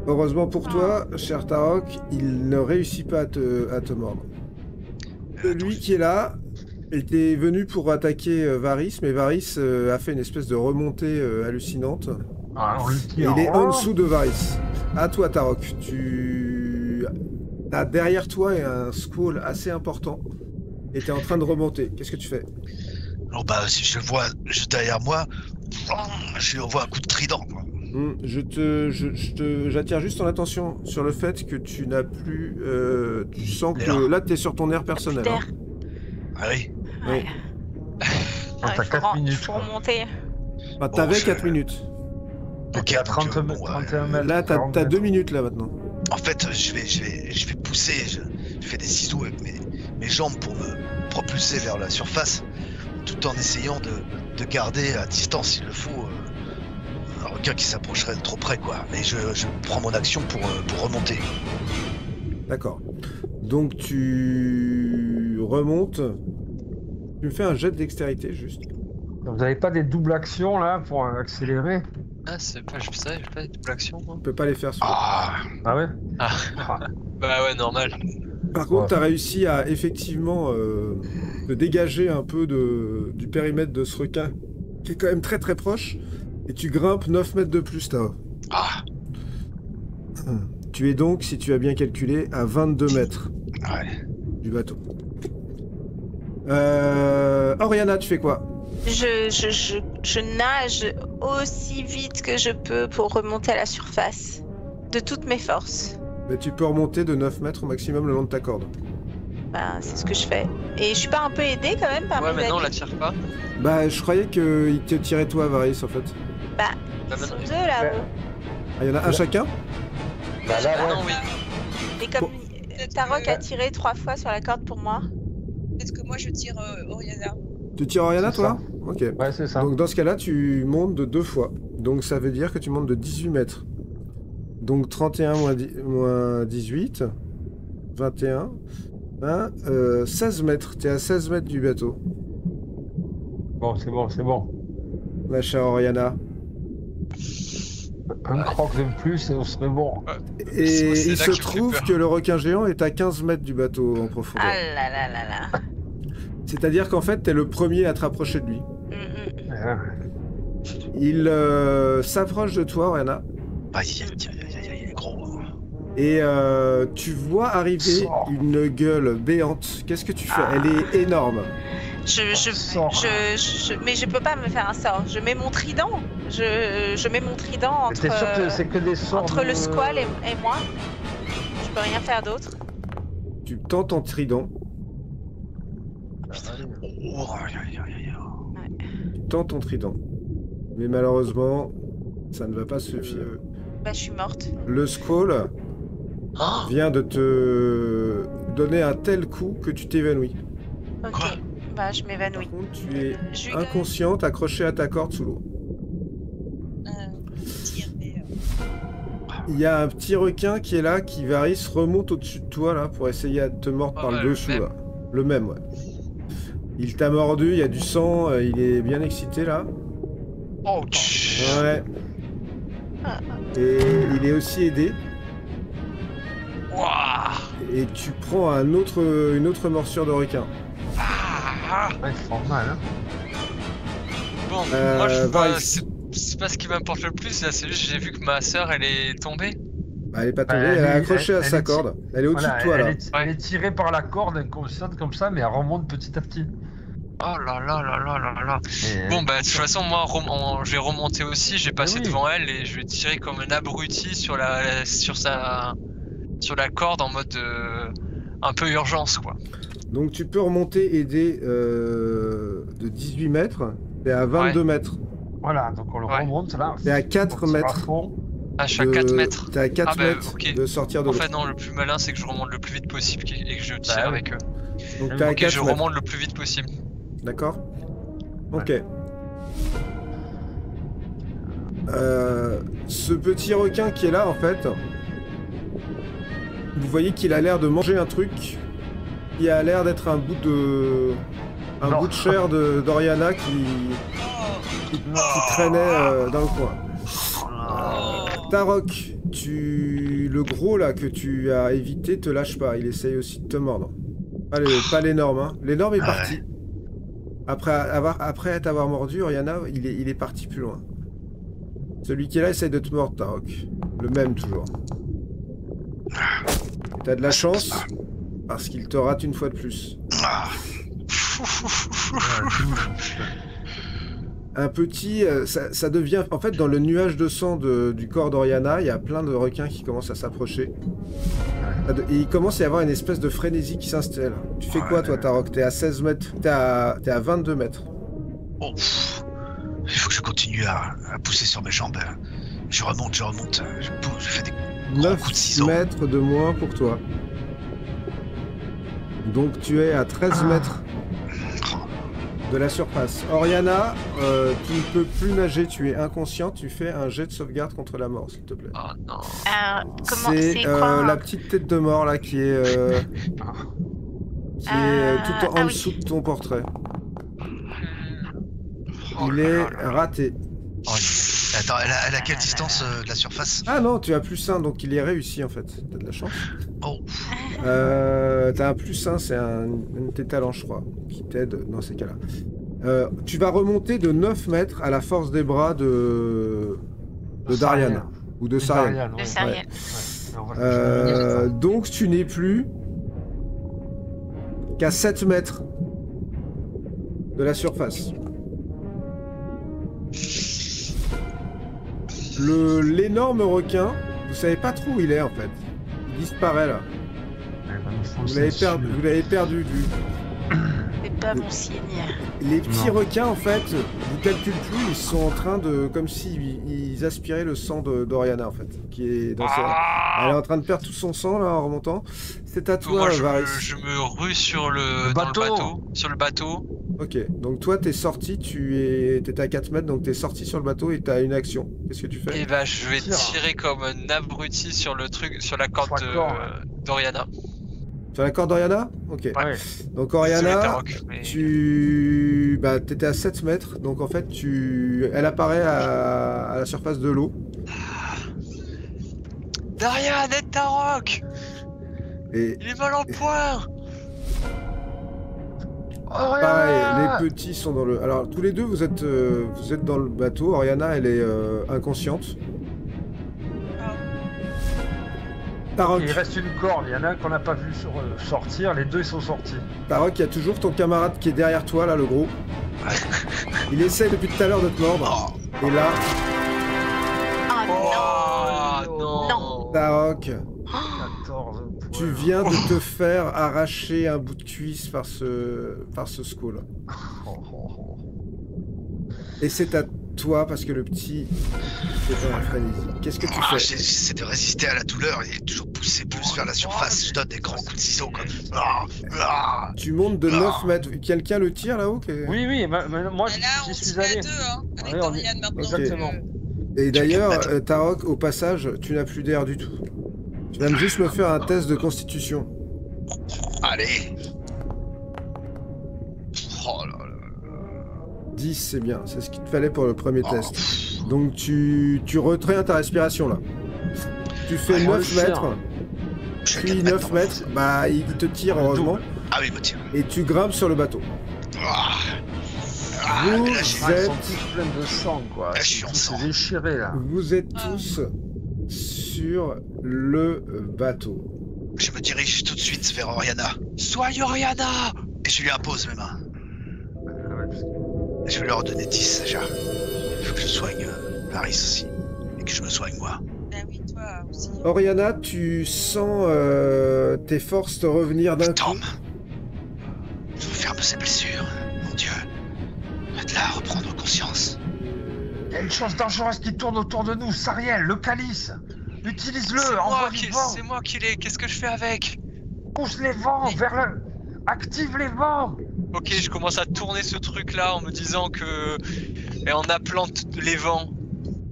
Speaker 4: Heureusement pour toi, cher Tarok, il ne réussit pas à te mordre. Celui qui est là était venu pour attaquer Varys, mais Varys a fait une espèce de remontée hallucinante.
Speaker 5: Ah, on le
Speaker 4: Et
Speaker 5: tire.
Speaker 4: il est en dessous de Varys. À toi, Tarok. Tu as derrière toi un squall assez important et tu es en train de remonter. Qu'est-ce que tu fais?
Speaker 2: Alors bah si je le vois juste derrière moi, je lui envoie un coup de trident, quoi.
Speaker 4: J'attire juste ton attention sur le fait que tu n'as plus... tu sens que
Speaker 2: L'air.
Speaker 4: là, tu es sur ton air personnel.
Speaker 3: D'air.
Speaker 2: Ah oui.
Speaker 3: Ouais.
Speaker 5: Ah, t'as 4 minutes.
Speaker 3: Faut remonter.
Speaker 4: Enfin, t'avais
Speaker 2: je-
Speaker 4: 4 minutes.
Speaker 2: Ok,
Speaker 5: à
Speaker 2: donc,
Speaker 5: 30
Speaker 2: bon,
Speaker 5: mètres, 31 mètres.
Speaker 4: Là, t'as
Speaker 5: 40
Speaker 4: 2
Speaker 5: mètres.
Speaker 4: minutes là maintenant.
Speaker 2: En fait, je vais pousser, je fais des ciseaux avec mes jambes pour me propulser vers la surface. tout en essayant de garder à distance s'il le faut un requin qui s'approcherait de trop près, quoi. Mais je prends mon action pour remonter.
Speaker 4: D'accord. Donc tu remontes. Tu me fais un jet de dextérité juste.
Speaker 5: Vous n'avez pas des doubles actions là pour accélérer?
Speaker 1: Ah, c'est pas, je sais, j'ai pas de double action, moi.
Speaker 4: Tu peux pas les faire sur.
Speaker 2: Ah,
Speaker 5: Ah ouais?
Speaker 1: Ah,
Speaker 5: Ah.
Speaker 1: bah ouais, normal.
Speaker 4: Par contre, tu as réussi à effectivement te dégager un peu du périmètre de ce requin, qui est quand même très très proche, et tu grimpes 9 mètres de plus, Tao.
Speaker 2: ah,
Speaker 4: Tu es donc, si tu as bien calculé, à 22 mètres
Speaker 2: ouais.
Speaker 4: du bateau. Oriana, tu fais quoi?
Speaker 3: Je nage aussi vite que je peux pour remonter à la surface, de toutes mes forces.
Speaker 4: Mais tu peux remonter de 9 mètres au maximum le long de ta corde.
Speaker 3: Ben, c'est ce que je fais. Et je suis pas un peu aidée quand même par
Speaker 1: Ouais,
Speaker 3: mes
Speaker 1: maintenant on
Speaker 3: amis?
Speaker 1: la tire pas.
Speaker 4: Bah, je croyais qu'il te tirait toi, Varys, en fait.
Speaker 3: Bah,
Speaker 1: Bah,
Speaker 3: ils sont
Speaker 1: maintenant-
Speaker 3: deux là-haut.
Speaker 4: Ah, il y en a un chacun?
Speaker 5: Bah là,
Speaker 1: Ah
Speaker 5: ouais.
Speaker 1: non, oui.
Speaker 3: Et comme Tarok a tiré 3 fois sur la corde pour moi.
Speaker 6: Peut-être que moi je tire Oriana.
Speaker 4: Tu tires Oriana,
Speaker 5: C'est
Speaker 4: toi? Ok.
Speaker 5: Ouais, c'est ça.
Speaker 4: Donc dans ce cas-là, tu montes de 2 fois. Donc ça veut dire que tu montes de 18 mètres. Donc 31 moins 18, 21, 20, 16 mètres. T'es à 16 mètres du bateau,
Speaker 5: Bon, c'est bon, c'est bon.
Speaker 4: ma chère Oriana.
Speaker 5: Un croc de plus et on serait bon.
Speaker 4: Et
Speaker 1: C'est
Speaker 4: il
Speaker 1: là
Speaker 4: se
Speaker 1: que tu me fais
Speaker 4: trouve
Speaker 1: peur.
Speaker 4: que le requin géant est à 15 mètres du bateau en profondeur.
Speaker 3: Ah là là là là.
Speaker 4: C'est-à-dire qu'en fait, t'es le premier à te rapprocher de lui.
Speaker 5: Ouais.
Speaker 4: Il s'approche de toi, Oriana.
Speaker 2: Aïe, gros.
Speaker 4: Et tu vois arriver
Speaker 5: Sors.
Speaker 4: une gueule béante. Qu'est-ce que tu fais? Elle est énorme.
Speaker 3: Mais je peux pas me faire un sort. Je mets mon trident. Je mets mon trident
Speaker 5: Mais t'es sûr que c'est que des sorts
Speaker 3: entre
Speaker 5: de-
Speaker 3: le squal et moi. Je peux rien faire d'autre.
Speaker 4: Tu tends ton trident.
Speaker 2: Oh, aïe, aïe, aïe, aïe.
Speaker 4: Tu tends ton trident. Mais malheureusement, ça ne va pas suffire.
Speaker 3: Bah, je suis morte.
Speaker 4: Le squall
Speaker 1: Oh,
Speaker 4: vient de te donner un tel coup que tu t'évanouis.
Speaker 3: Ok.
Speaker 2: Quoi?
Speaker 3: Bah, je m'évanouis.
Speaker 4: Par contre, tu es
Speaker 3: Je lui
Speaker 4: inconsciente, accrochée à ta corde sous l'eau.
Speaker 6: Tire, mais,
Speaker 4: Il y a un petit requin qui est là, qui Varys remonte au-dessus de toi là pour essayer de te mordre
Speaker 1: Ah
Speaker 4: par
Speaker 1: ouais,
Speaker 4: le
Speaker 1: le
Speaker 4: dessous
Speaker 1: même.
Speaker 4: là. Le même, ouais. Il t'a mordu, il y a du sang, il est bien excité là.
Speaker 1: oh,
Speaker 4: Ouais. Et il est aussi aidé.
Speaker 1: Ouah.
Speaker 4: Et tu prends une autre morsure de requin.
Speaker 1: Ah.
Speaker 5: Ouais, ils font mal, hein.
Speaker 1: Bon, moi je
Speaker 4: Varys.
Speaker 1: c'est pas ce qui m'importe le plus, là, c'est juste que j'ai vu que ma sœur elle est tombée.
Speaker 4: Bah, elle est pas
Speaker 5: Bah,
Speaker 4: tombée,
Speaker 5: elle
Speaker 4: elle est
Speaker 5: est-
Speaker 4: accrochée à
Speaker 5: elle
Speaker 4: sa
Speaker 5: est-
Speaker 4: corde. Elle est au-dessus
Speaker 5: Voilà,
Speaker 4: de toi là.
Speaker 5: elle est tirée par la corde inconsciente comme ça, mais elle remonte petit à petit.
Speaker 1: Oh là là là là là là.
Speaker 5: Et,
Speaker 1: Bon bah de toute façon moi je vais remonter aussi, j'ai passé
Speaker 5: oui.
Speaker 1: devant elle et je vais tirer comme un abruti sur la corde en mode un peu urgence quoi.
Speaker 4: Donc tu peux remonter aider de 18 mètres. T'es à 22 mètres.
Speaker 5: Voilà, donc on le
Speaker 1: Ouais.
Speaker 5: remonte là.
Speaker 4: T'es à 4
Speaker 5: On tire à
Speaker 4: mètres.
Speaker 5: fond.
Speaker 1: Ah je suis à 4 mètres.
Speaker 4: T'es à 4
Speaker 1: Ah bah,
Speaker 4: mètres
Speaker 1: ok.
Speaker 4: de sortir de
Speaker 1: En
Speaker 4: l'eau.
Speaker 1: fait non, le plus malin c'est que je remonte le plus vite possible et que je tire
Speaker 5: Bah oui.
Speaker 1: avec eux.
Speaker 4: Donc t'es à
Speaker 1: Ok,
Speaker 4: 4
Speaker 1: je
Speaker 4: mètres.
Speaker 1: remonte le plus vite possible.
Speaker 4: D'accord.
Speaker 5: Ouais.
Speaker 4: Ok. Ce petit requin qui est là, en fait, vous voyez qu'il a l'air de manger un truc qui a l'air d'être un bout de
Speaker 5: Non.
Speaker 4: bout de chair d'Oriana qui traînait dans le coin. Tarok, le gros là que tu as évité te lâche pas, il essaye aussi de te mordre. Pas l'énorme, hein. L'énorme est
Speaker 2: Ah
Speaker 4: parti. Après t'avoir mordu, Oriana, il est parti plus loin. Celui qui est là essaye de te mordre, Tarok. Le même toujours. T'as de la chance, parce qu'il te rate une fois de plus.
Speaker 2: Ah,
Speaker 4: Un petit, ça devient... En fait, dans le nuage de sang du corps d'Oriana, il y a plein de requins qui commencent à s'approcher. Et il commence à y avoir une espèce de frénésie qui s'installe. Tu fais quoi, toi, Tarok? T'es à 16 mètres. T'es à 22 mètres.
Speaker 2: oh, il faut que je continue à pousser sur mes jambes. Je remonte. Je fais des gros coups de
Speaker 4: 9
Speaker 2: ciseaux.
Speaker 4: mètres de moins pour toi. Donc tu es à 13 mètres de la surface. Oriana, tu ne peux plus nager, tu es inconscient, tu fais un jet de sauvegarde contre la mort, s'il te plaît.
Speaker 1: Oh non.
Speaker 3: C'est quoi
Speaker 4: la petite tête de mort là qui est, tout en dessous de ton portrait. Il est raté.
Speaker 2: Oh, attends, elle a quelle distance de la surface?
Speaker 4: Ah non, tu as +1, donc il est réussi en fait. T'as de la chance.
Speaker 2: Oh.
Speaker 4: T'as un +1, c'est un de tes talents, je crois, qui t'aide dans ces cas-là. Tu vas remonter de 9 mètres à la force des bras de Darian. Ou de Sariel.
Speaker 3: De Sariel.
Speaker 4: Donc tu n'es plus qu'à 7 mètres de la surface. L'énorme requin, vous savez pas trop où il est en fait. Il disparaît là. Vous l'avez perdu de vue.
Speaker 3: C'est pas bon signe.
Speaker 4: Les petits requins en fait, vous calculez plus, ils sont en train de, comme s'ils aspiraient le sang d'Oriana en fait, qui est dans elle est en train de perdre tout son sang là en remontant. C'est à toi, Varys.
Speaker 1: Je me rue sur le bateau.
Speaker 4: Ok, donc toi t'es sorti, t'étais à 4 mètres, donc t'es sorti sur le bateau et t'as une action. Qu'est-ce que tu fais?
Speaker 1: Et bah je vais tirer comme un abruti sur la corde d'Oriana.
Speaker 4: Sur la corde d'Oriana? Ok.
Speaker 1: Ouais.
Speaker 4: Donc Oriana,
Speaker 1: Tarok, mais...
Speaker 4: t'étais à 7 mètres, donc en fait elle apparaît à la surface de l'eau.
Speaker 1: Darian, aide Tarok!
Speaker 4: Et...
Speaker 1: il est mal en point!
Speaker 4: Pareil, les petits sont dans le... Alors tous les deux vous êtes dans le bateau, Oriana elle est inconsciente. Tarok.
Speaker 5: Il reste une corde, il y en a un qu'on n'a pas vu sortir, les deux ils sont sortis.
Speaker 4: Tarok, il y a toujours ton camarade qui est derrière toi là, le gros. Il essaie depuis tout à l'heure de te mordre. Et là...
Speaker 1: Oh non!
Speaker 4: Tarok,
Speaker 5: 14.
Speaker 4: tu viens de te faire arracher un bout de cuisse par ce skull. Et c'est à toi parce que le petit est dans la frénésie. Qu'est-ce que tu fais?
Speaker 2: J'essaie de résister à la douleur et toujours pousser plus vers la surface. Je donne des grands coups de ciseaux quoi.
Speaker 4: Tu montes de 9 mètres. Quelqu'un le tire là-haut?
Speaker 5: Oui, moi
Speaker 6: Là, on
Speaker 5: j'y
Speaker 6: se
Speaker 5: suis
Speaker 6: fait à
Speaker 5: allé.
Speaker 6: deux, hein, avec
Speaker 5: Ouais,
Speaker 6: Dorian maintenant.
Speaker 5: Exactement.
Speaker 4: Et d'ailleurs, Tarok, au passage, tu n'as plus d'air du tout. Tu vas juste me faire un test de constitution.
Speaker 2: Allez. Oh là là.
Speaker 4: 10, c'est bien. C'est ce qu'il te fallait pour le premier test. Donc tu retrains ta respiration là. Tu fais 9 mètres. Puis 9 mètres. Bah, il te tire heureusement.
Speaker 2: Ah oui, il me tire.
Speaker 4: Et tu grimpes sur le bateau. Vous
Speaker 5: Ils sont
Speaker 4: êtes...
Speaker 5: tous pleins de sang quoi.
Speaker 2: Là, je suis en sang.
Speaker 5: C'est déchiré là.
Speaker 4: Vous êtes tous sur le bateau.
Speaker 2: Je me dirige tout de suite vers Oriana.
Speaker 1: Soigne Oriana!
Speaker 2: Et je lui impose mes mains. Je vais leur donner 10 déjà. Il faut que je soigne Varys aussi. Et que je me soigne moi.
Speaker 6: Ah oui, toi aussi.
Speaker 4: Oriana, tu sens tes forces te revenir d'un coup.
Speaker 2: Tom. Je veux fermer ses blessures. Mon Dieu. Faites-la reprendre conscience.
Speaker 5: Il y a une chose dangereuse qui tourne autour de nous, Sariel, le calice. Utilise-le, envoie du vent.
Speaker 1: C'est moi qui l'ai. Qu'est-ce que je fais avec?
Speaker 5: Pousse les vents vers le... Active les vents.
Speaker 1: Ok, je commence à tourner ce truc-là en me disant que... Et en appelant les vents.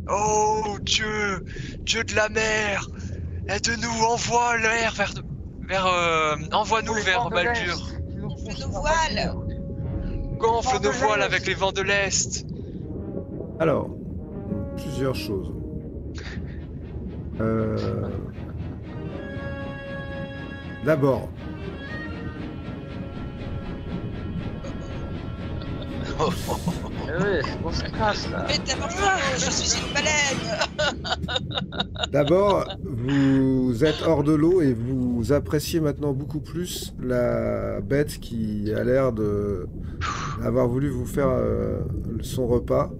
Speaker 1: Oh, Dieu! Dieu de la mer! Aide-nous, envoie l'air envoie-nous vers Baldur.
Speaker 6: Gonfle nos voiles.
Speaker 1: Gonfle nos voiles avec les vents de l'Est.
Speaker 4: Alors, plusieurs choses. D'abord,
Speaker 5: Eh oui, on se casse là.
Speaker 6: Mais d'abord, je suis une baleine.
Speaker 4: D'abord, vous êtes hors de l'eau et vous appréciez maintenant beaucoup plus la bête qui a l'air d'avoir voulu vous faire son repas.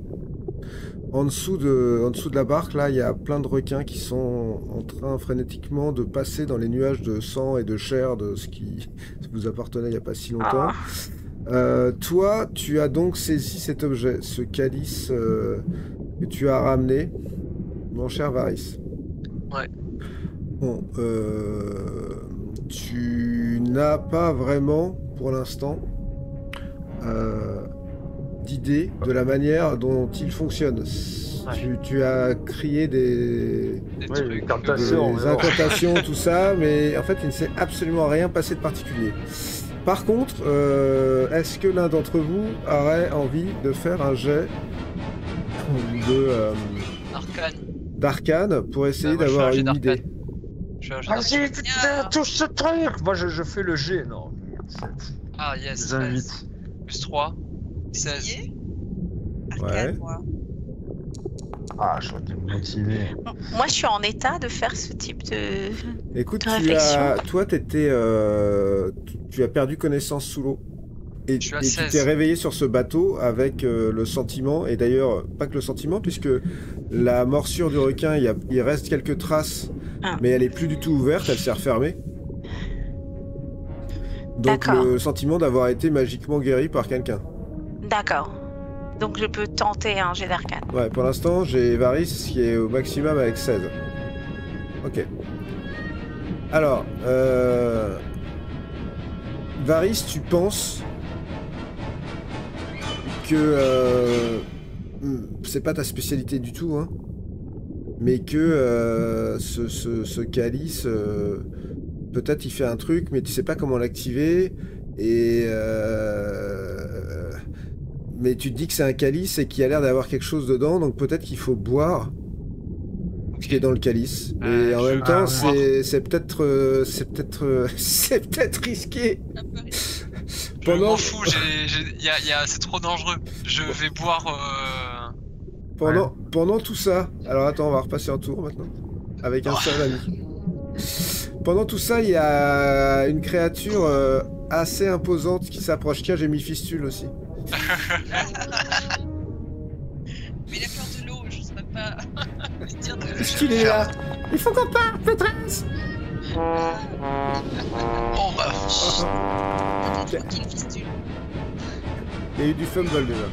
Speaker 4: En dessous de la barque, là, il y a plein de requins qui sont en train frénétiquement de passer dans les nuages de sang et de chair de ce qui vous appartenait il n'y a pas si longtemps. Toi, tu as donc saisi cet objet, ce calice que tu as ramené, mon cher Varys.
Speaker 1: Ouais.
Speaker 4: Bon, tu n'as pas vraiment, pour l'instant, d'idée de la manière dont il fonctionne. Tu as crié des
Speaker 5: incantations,
Speaker 4: incantations, tout ça, mais en fait, il ne s'est absolument rien passé de particulier. Par contre, est-ce que l'un d'entre vous aurait envie de faire un jet d'arcane pour essayer d'avoir une idée?
Speaker 5: Vas-y, touche ce truc. Moi, je fais le G, non.
Speaker 1: Ah, yes.
Speaker 5: 18.
Speaker 1: Plus 3. 16.
Speaker 4: Ouais.
Speaker 5: Ah, je suis motivé.
Speaker 3: Moi, je suis en état de faire ce type de...
Speaker 4: Écoute,
Speaker 3: de réflexion.
Speaker 4: toi, tu as perdu connaissance sous l'eau. Et tu t'es réveillé sur ce bateau avec le sentiment, et d'ailleurs, pas que le sentiment, puisque la morsure du requin, il reste quelques traces, mais elle est plus du tout ouverte, elle s'est refermée. Donc le sentiment d'avoir été magiquement guéri par quelqu'un.
Speaker 3: D'accord. Donc je peux tenter un jet d'arcane.
Speaker 4: Ouais, pour l'instant, j'ai Varys qui est au maximum avec 16. Ok. Alors, Varys, tu penses que c'est pas ta spécialité du tout, hein, mais que ce calice, peut-être il fait un truc, mais tu sais pas comment l'activer, et mais tu te dis que c'est un calice et qu'il a l'air d'avoir quelque chose dedans, donc peut-être qu'il faut boire ce qui est dans le calice. Et en même temps, c'est peut-être risqué.
Speaker 1: Je m'en fous, c'est trop dangereux. Je vais boire.
Speaker 4: Pendant tout ça, alors attends, on va repasser en tour maintenant, avec un seul ami. Pendant tout ça, il y a une créature assez imposante qui s'approche. Tiens, j'ai mis Fistule aussi.
Speaker 6: Mais il a peur de l'eau, je saurais pas lui dire de...
Speaker 4: Fistule est là. Il faut qu'on parte, maîtresse.
Speaker 1: Oh bah...
Speaker 6: T'es tranquille, Fistule.
Speaker 4: Il y a eu du fumble déjà.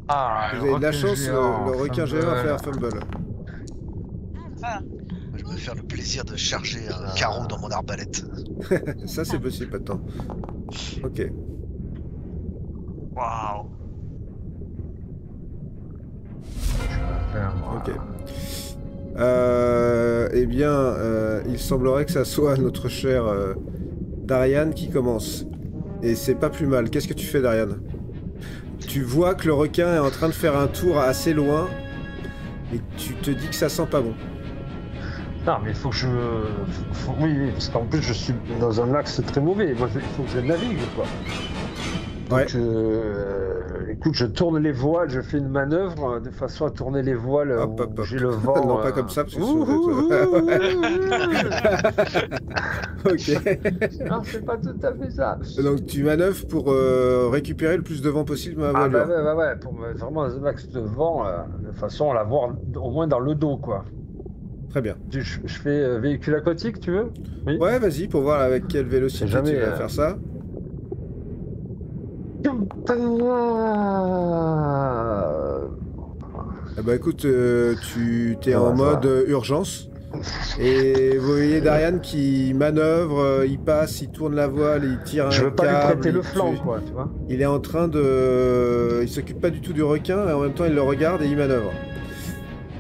Speaker 6: Ah, jeté.
Speaker 4: Vous avez de la chance, le requin géant a fait un fumble.
Speaker 6: Ah.
Speaker 2: Je vais me faire le plaisir de charger un carreau dans mon arbalète.
Speaker 4: Ça, c'est possible, pas de temps. Ok.
Speaker 1: Waouh.
Speaker 4: Ok. Eh bien, il semblerait que ça soit notre cher Darian qui commence. Et c'est pas plus mal. Qu'est-ce que tu fais, Darian? Tu vois que le requin est en train de faire un tour assez loin et tu te dis que ça sent pas bon.
Speaker 5: Non, mais il faut que je... Oui, parce qu'en plus, je suis dans un axe très mauvais. Moi, il faut que je navigue, quoi. Donc, écoute, je tourne les voiles, je fais une manœuvre de façon à tourner les voiles où j'ai le vent.
Speaker 4: Non, pas comme ça, parce que Ok.
Speaker 5: Non, c'est pas tout à fait ça.
Speaker 4: Donc, tu manœuvres pour récupérer le plus de vent possible dans la voilure.
Speaker 5: Ouais, pour vraiment un axe de vent, de façon à l'avoir au moins dans le dos, quoi.
Speaker 4: Très bien.
Speaker 5: Je fais véhicule aquatique, tu veux? Oui.
Speaker 4: Ouais, vas-y, pour voir avec quelle vélocité tu vas faire ça. Eh bah écoute, tu t'es en mode urgence. Et vous voyez Darian qui manœuvre, il passe, il tourne la voile, il tire un câble.
Speaker 5: Je veux pas lui prêter le flanc, quoi, tu vois.
Speaker 4: Il est en train de... Il s'occupe pas du tout du requin, et en même temps il le regarde et il manœuvre.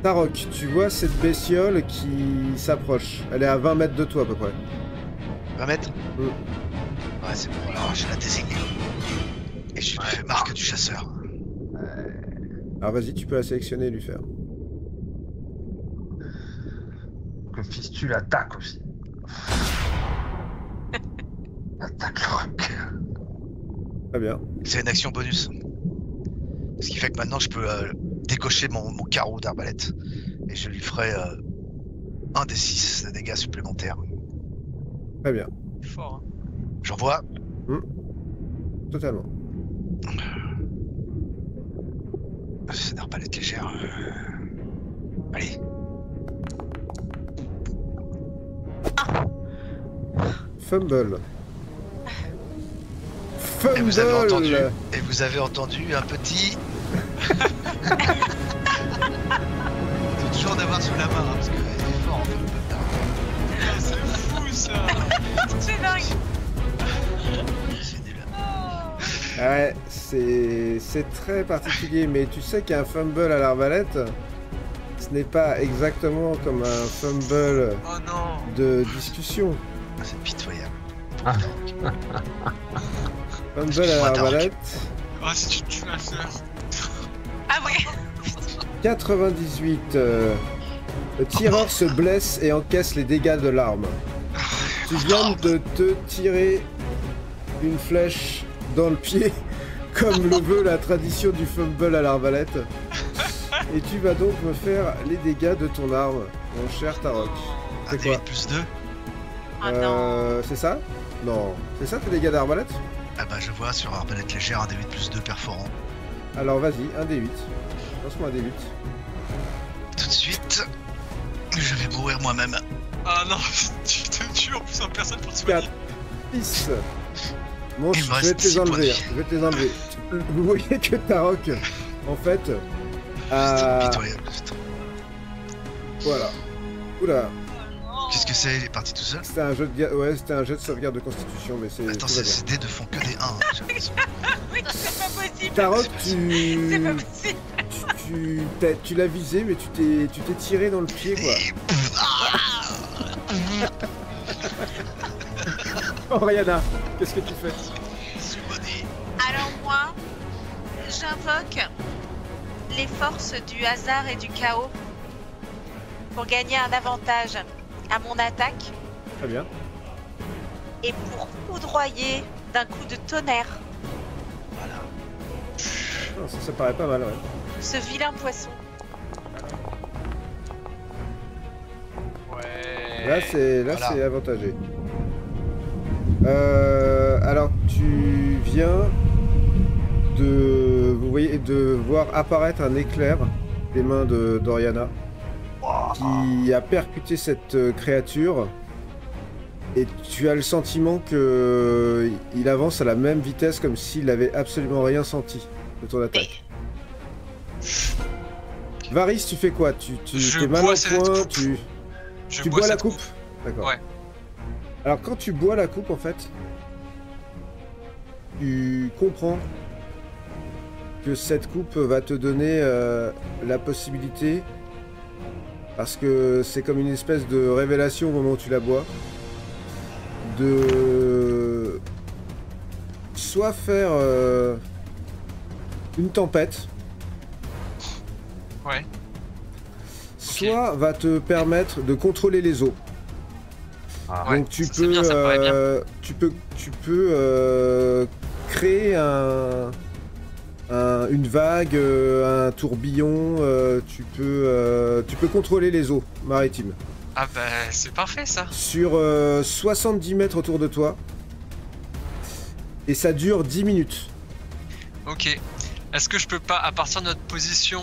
Speaker 4: Tarok, tu vois cette bestiole qui s'approche. Elle est à 20 mètres de toi à peu près.
Speaker 2: 20 mètres Ouais, c'est bon, alors je la désigne. Et je lui fais marque du chasseur.
Speaker 4: Alors vas-y, tu peux la sélectionner et lui faire.
Speaker 5: Que Fistule attaque aussi. Attaque le requin.
Speaker 4: Très bien.
Speaker 2: C'est une action bonus. Ce qui fait que maintenant je peux décocher mon carreau d'arbalète. Et je lui ferai un des 6 de dégâts supplémentaires.
Speaker 4: Très bien.
Speaker 1: Fort, hein.
Speaker 2: J'envoie.
Speaker 4: Totalement.
Speaker 2: C'est une arbalète légère. Allez.
Speaker 4: Fumble.
Speaker 2: Et vous avez entendu un petit... Il faut toujours en avoir sous la main, hein, parce que c'est fort en fait le bâtard.
Speaker 1: C'est fou ça.
Speaker 6: C'est dingue.
Speaker 2: C'est nul.
Speaker 4: Ouais, c'est très particulier, mais tu sais qu'un fumble à l'arbalète, ce n'est pas exactement comme un fumble
Speaker 1: Oh non.
Speaker 4: de discussion.
Speaker 2: Ah, c'est pitoyable.
Speaker 4: Fumble à
Speaker 2: Excuse-moi,
Speaker 4: l'arbalète,
Speaker 1: Oh, si tu tues ma soeur.
Speaker 6: Ah oui.
Speaker 4: 98. Le tireur se blesse et encaisse les dégâts de l'arme. Tu viens de te tirer une flèche dans le pied, comme le veut la tradition du fumble à l'arbalète. Et tu vas donc me faire les dégâts de ton arme, mon cher Tarok.
Speaker 2: Un
Speaker 4: C'est quoi
Speaker 2: D8 plus 2.
Speaker 3: Ah non.
Speaker 4: C'est ça? Non. C'est ça tes dégâts d'arbalète?
Speaker 2: Ah bah je vois sur arbalète légère un D8 plus 2 perforant.
Speaker 4: Alors vas-y, un D8. Lance-moi un D8.
Speaker 2: Tout de suite, je vais mourir moi-même.
Speaker 1: Ah non, tu te tues en plus en personne pour te soigner.
Speaker 4: 6. Bon,
Speaker 2: Il
Speaker 4: je
Speaker 2: me
Speaker 4: vais
Speaker 2: reste
Speaker 4: te les
Speaker 2: six points de
Speaker 4: enlever.
Speaker 2: vie.
Speaker 4: Je vais te les enlever. Vous voyez que Tarok, en fait,
Speaker 2: C'est pitoyable. Putain.
Speaker 4: voilà. Oula,
Speaker 2: Qu'est-ce que c'est? Il est parti tout seul?
Speaker 4: c'était un jeu de ouais, c'était un jet de sauvegarde de constitution, mais c'est.
Speaker 2: Attends,
Speaker 4: tout va bien.
Speaker 2: ces dés ne font que des 1. J'ai l'impression.
Speaker 6: Oui, c'est pas possible.
Speaker 4: Tarok,
Speaker 6: C'est pas possible.
Speaker 4: tu l'as visé, mais tu t'es tiré dans le pied, quoi. Oriana, qu'est-ce que tu fais?
Speaker 2: Sous-body.
Speaker 3: Alors moi, j'invoque les forces du hasard et du chaos pour gagner un avantage à mon attaque
Speaker 4: Très bien.
Speaker 3: et pour foudroyer d'un coup de tonnerre
Speaker 2: Voilà.
Speaker 4: Non, ça paraît pas mal, ouais.
Speaker 3: ce vilain poisson.
Speaker 1: Ouais.
Speaker 4: Là, c'est
Speaker 2: Voilà.
Speaker 4: avantagé. Alors, tu viens vous voyez, de voir apparaître un éclair des mains d'Oriana qui a percuté cette créature. Et tu as le sentiment que il avance à la même vitesse comme s'il n'avait absolument rien senti de ton attaque. Varys, tu fais quoi?
Speaker 1: Je
Speaker 4: t'es mal
Speaker 1: bois
Speaker 4: au
Speaker 1: cette
Speaker 4: point,
Speaker 1: coupe.
Speaker 4: tu bois la
Speaker 1: cette
Speaker 4: coupe. D'accord.
Speaker 1: Ouais.
Speaker 4: Alors quand tu bois la coupe, en fait, tu comprends que cette coupe va te donner la possibilité, parce que c'est comme une espèce de révélation au moment où tu la bois, de soit faire une tempête,
Speaker 1: Ouais.
Speaker 4: soit va te permettre de contrôler les eaux.
Speaker 5: Ah,
Speaker 1: Ouais,
Speaker 4: Donc tu
Speaker 1: ça, c'est
Speaker 4: peux,
Speaker 1: bien, ça me paraît bien.
Speaker 4: tu peux créer une vague, un tourbillon. Tu peux contrôler les eaux maritimes
Speaker 1: Ah bah c'est parfait ça.
Speaker 4: sur 70 mètres autour de toi, et ça dure 10 minutes.
Speaker 1: Ok. Est-ce que je peux pas, à partir de notre position,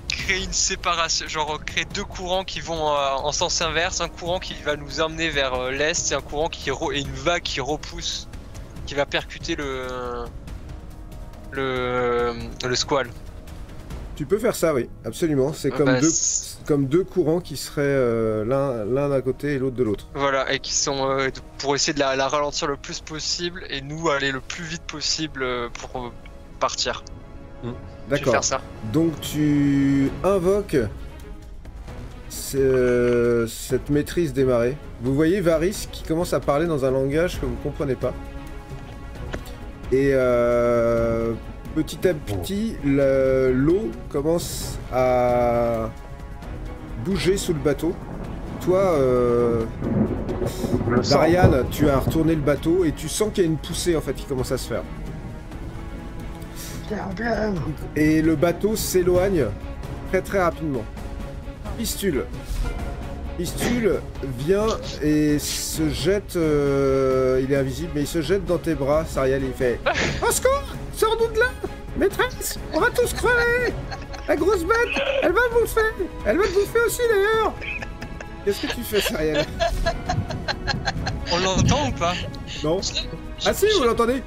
Speaker 1: créer une séparation, genre créer deux courants qui vont en sens inverse, un courant qui va nous emmener vers l'est et un courant et une vague qui repousse, qui va percuter le squall.
Speaker 4: Tu peux faire ça, oui, absolument. C'est
Speaker 1: Ah
Speaker 4: comme,
Speaker 1: bah,
Speaker 4: comme deux courants qui seraient l'un d'un côté et l'autre de l'autre.
Speaker 1: Voilà, et qui sont pour essayer de la ralentir le plus possible et nous aller le plus vite possible pour partir. Je vais
Speaker 4: D'accord.
Speaker 1: faire ça.
Speaker 4: Donc tu invoques cette maîtrise des marées. Vous voyez Varys qui commence à parler dans un langage que vous ne comprenez pas. Et petit à petit, l'eau commence à bouger sous le bateau. Toi,
Speaker 5: je le sens.
Speaker 4: Darian, tu as retourné le bateau et tu sens qu'il y a une poussée en fait qui commence à se faire.
Speaker 5: Bien.
Speaker 4: Et le bateau s'éloigne très très rapidement. Pistule vient et se jette, il est invisible, mais il se jette dans tes bras, Sariel, il fait « Au secours! Sors-nous de là! Maîtresse! On va tous crever! La grosse bête! Elle va te bouffer! Elle va te bouffer aussi d'ailleurs! » Qu'est-ce que tu fais, Sariel?
Speaker 1: On l'entend ou pas?
Speaker 4: Non? Ah si, vous l'entendez?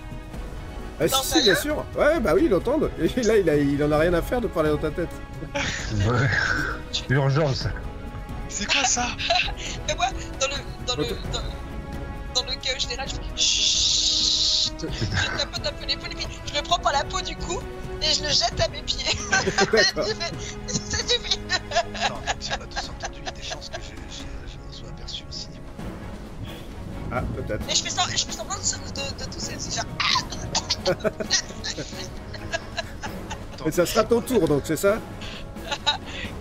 Speaker 4: Ah
Speaker 6: Non,
Speaker 4: si, bien sûr! Ouais, bah oui, ils l'entendent. Et là, il en a rien à faire de parler dans ta tête.
Speaker 5: Ouais. Urgence.
Speaker 1: C'est quoi ça?
Speaker 6: Mais moi, dans le chaos général, je fais chut. Je tapote un peu l'épaule et puis je le prends par la peau du cou et je le jette à mes pieds. Ça suffit.
Speaker 2: Non, si on a tous entendu, il y a des chances que je m'en sois aperçu aussi.
Speaker 4: Ah, peut-être.
Speaker 6: Et je fais semblant de tousser aussi, genre.
Speaker 4: Et ça sera ton tour, donc, c'est ça?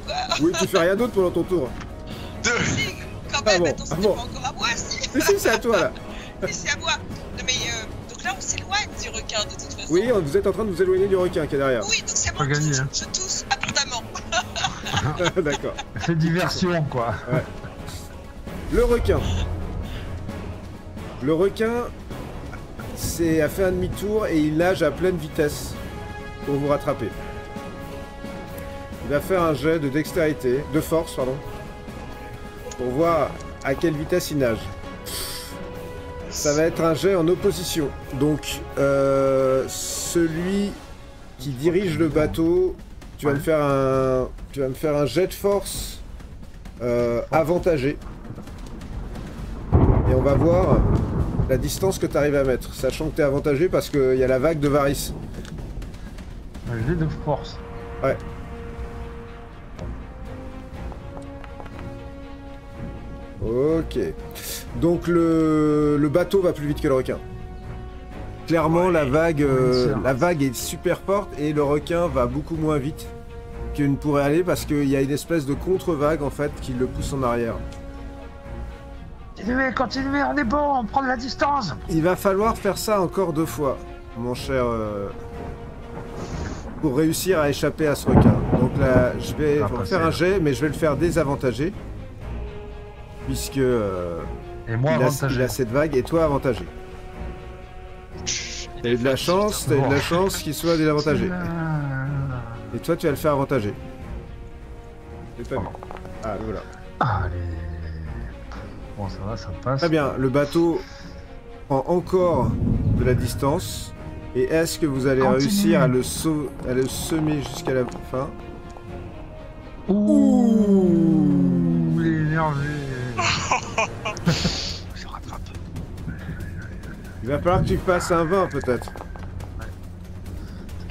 Speaker 6: Quoi?
Speaker 4: Oui, tu fais rien d'autre pendant ton tour.
Speaker 6: Si, quand
Speaker 4: Ah
Speaker 6: même,
Speaker 4: bon,
Speaker 6: attends,
Speaker 4: ah
Speaker 6: c'était
Speaker 4: bon.
Speaker 6: pas encore à moi, si.
Speaker 4: Mais si, c'est à toi, là.
Speaker 6: Si, c'est à moi. Non, mais donc là, on s'éloigne du requin, de toute façon.
Speaker 4: Oui, vous êtes en train de vous éloigner du requin qui est derrière.
Speaker 6: Oui, donc c'est
Speaker 5: Pas
Speaker 6: mon
Speaker 5: gagné,
Speaker 6: tour.
Speaker 5: hein.
Speaker 6: Je tousse abondamment.
Speaker 4: D'accord.
Speaker 5: C'est diversion, quoi.
Speaker 4: Le requin. Le requin a fait un demi-tour et il nage à pleine vitesse pour vous rattraper. Il va faire un jet de dextérité, de force, pardon, pour voir à quelle vitesse il nage. Ça va être un jet en opposition. Donc, celui qui dirige le bateau, tu vas me faire un jet de force avantagé. Et on va voir la distance que tu arrives à mettre, sachant que tu es avantagé parce qu'il y a la vague de Varys.
Speaker 5: Un jet de force.
Speaker 4: Ouais. Ok. Donc le bateau va plus vite que le requin. Clairement, la vague est super forte et le requin va beaucoup moins vite qu'il ne pourrait aller parce qu'il y a une espèce de contre-vague en fait qui le pousse en arrière.
Speaker 5: Continuez, on est bon, on prend de la distance.
Speaker 4: Il va falloir faire ça encore 2 fois, mon cher, pour réussir à échapper à ce requin. Donc là, je vais faire un jet, mais je vais le faire désavantagé, puisque
Speaker 5: Et moi,
Speaker 4: il a cette vague, et toi avantagé. T'as eu de la chance, qu'il soit désavantagé. Et toi, tu vas le faire avantagé. J'ai pas vu. Ah, voilà.
Speaker 5: Allez. Bon, ça va, ça passe.
Speaker 4: Très bien, le bateau prend encore de la distance. Et est-ce que vous allez réussir à le semer jusqu'à la fin?
Speaker 5: Ouh, il est énervé.
Speaker 2: Je rattrape.
Speaker 4: Il va falloir que tu fasses un 20 peut-être.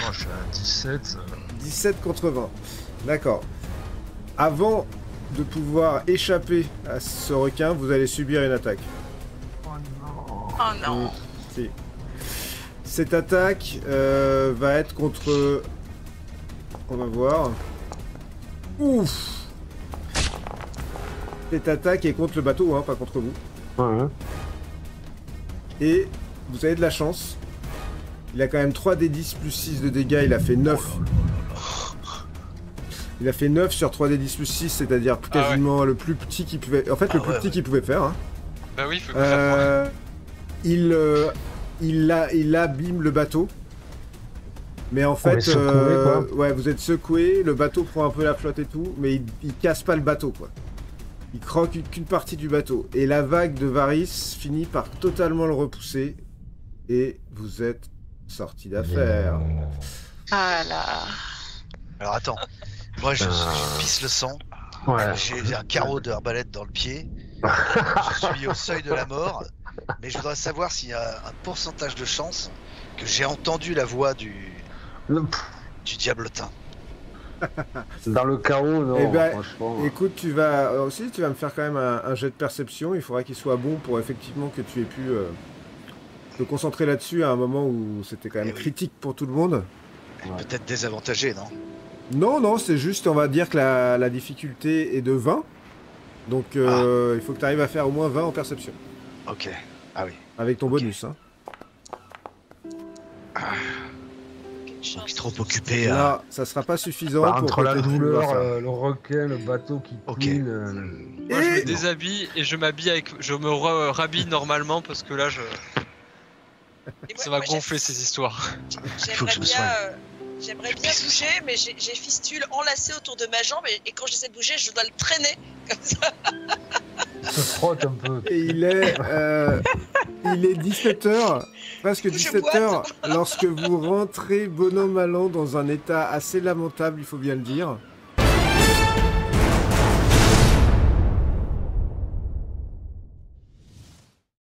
Speaker 5: Moi, je suis à 17.
Speaker 4: 17 contre 20. D'accord. Avant de pouvoir échapper à ce requin, vous allez subir une attaque.
Speaker 5: Oh non.
Speaker 6: Oh non.
Speaker 4: Si. Cette attaque va être contre... On va voir. Ouf. Cette attaque est contre le bateau, hein, pas contre vous.
Speaker 5: Ouais.
Speaker 4: Et vous avez de la chance. Il a quand même 3d10 plus 6 de dégâts, il a fait 9. Il a fait 9 sur 3d10 plus 6, c'est-à-dire quasiment le plus petit qu'il pouvait... En fait, le plus petit qu'il pouvait faire. Hein.
Speaker 1: Bah oui, il faut que faire
Speaker 4: il abîme le bateau. Mais en fait, ouais, vous êtes secoué, le bateau prend un peu la flotte et tout, mais il casse pas le bateau, quoi. Il croque qu'une partie du bateau. Et la vague de Varys finit par totalement le repousser. Et vous êtes sorti d'affaire.
Speaker 3: Ah là.
Speaker 2: Alors attends, moi je pisse le sang,
Speaker 5: Ouais.
Speaker 2: j'ai un carreau de arbalète dans le pied, je suis au seuil de la mort, mais je voudrais savoir s'il y a un pourcentage de chance que j'ai entendu la voix du diablotin.
Speaker 5: Dans le chaos, non,
Speaker 4: Eh ben,
Speaker 5: franchement.
Speaker 4: Écoute, tu vas me faire quand même un jet de perception. Il faudra qu'il soit bon pour effectivement que tu aies pu te concentrer là-dessus à un moment où c'était quand même critique pour tout le monde.
Speaker 2: Peut-être désavantagé, non?
Speaker 4: Non, c'est juste, on va dire que la difficulté est de 20. Donc il faut que tu arrives à faire au moins 20 en perception.
Speaker 2: Ok, ah oui.
Speaker 4: Avec ton bonus. Hein.
Speaker 2: Donc trop occupé à...
Speaker 4: Là, ça sera pas suffisant
Speaker 5: Bah,
Speaker 4: pour
Speaker 5: entre la
Speaker 4: peut-être
Speaker 5: douleur,
Speaker 4: voir ça.
Speaker 5: le requin, le bateau qui couine.
Speaker 1: Moi, je me
Speaker 4: Et-
Speaker 1: déshabille et je m'habille avec. Je me rhabille normalement parce que là,
Speaker 6: Et
Speaker 1: ça
Speaker 6: moi,
Speaker 1: va gonfler ces histoires.
Speaker 2: Faut que je me soigne.
Speaker 6: J'aimerais bien bouger, mais j'ai fistule enlacée autour de ma jambe et quand j'essaie de bouger, je dois le traîner comme ça.
Speaker 5: Se frotte un peu.
Speaker 4: Et il est 17h, presque
Speaker 6: Je
Speaker 4: 17h, lorsque vous rentrez bonhomme allant dans un état assez lamentable, il faut bien le dire.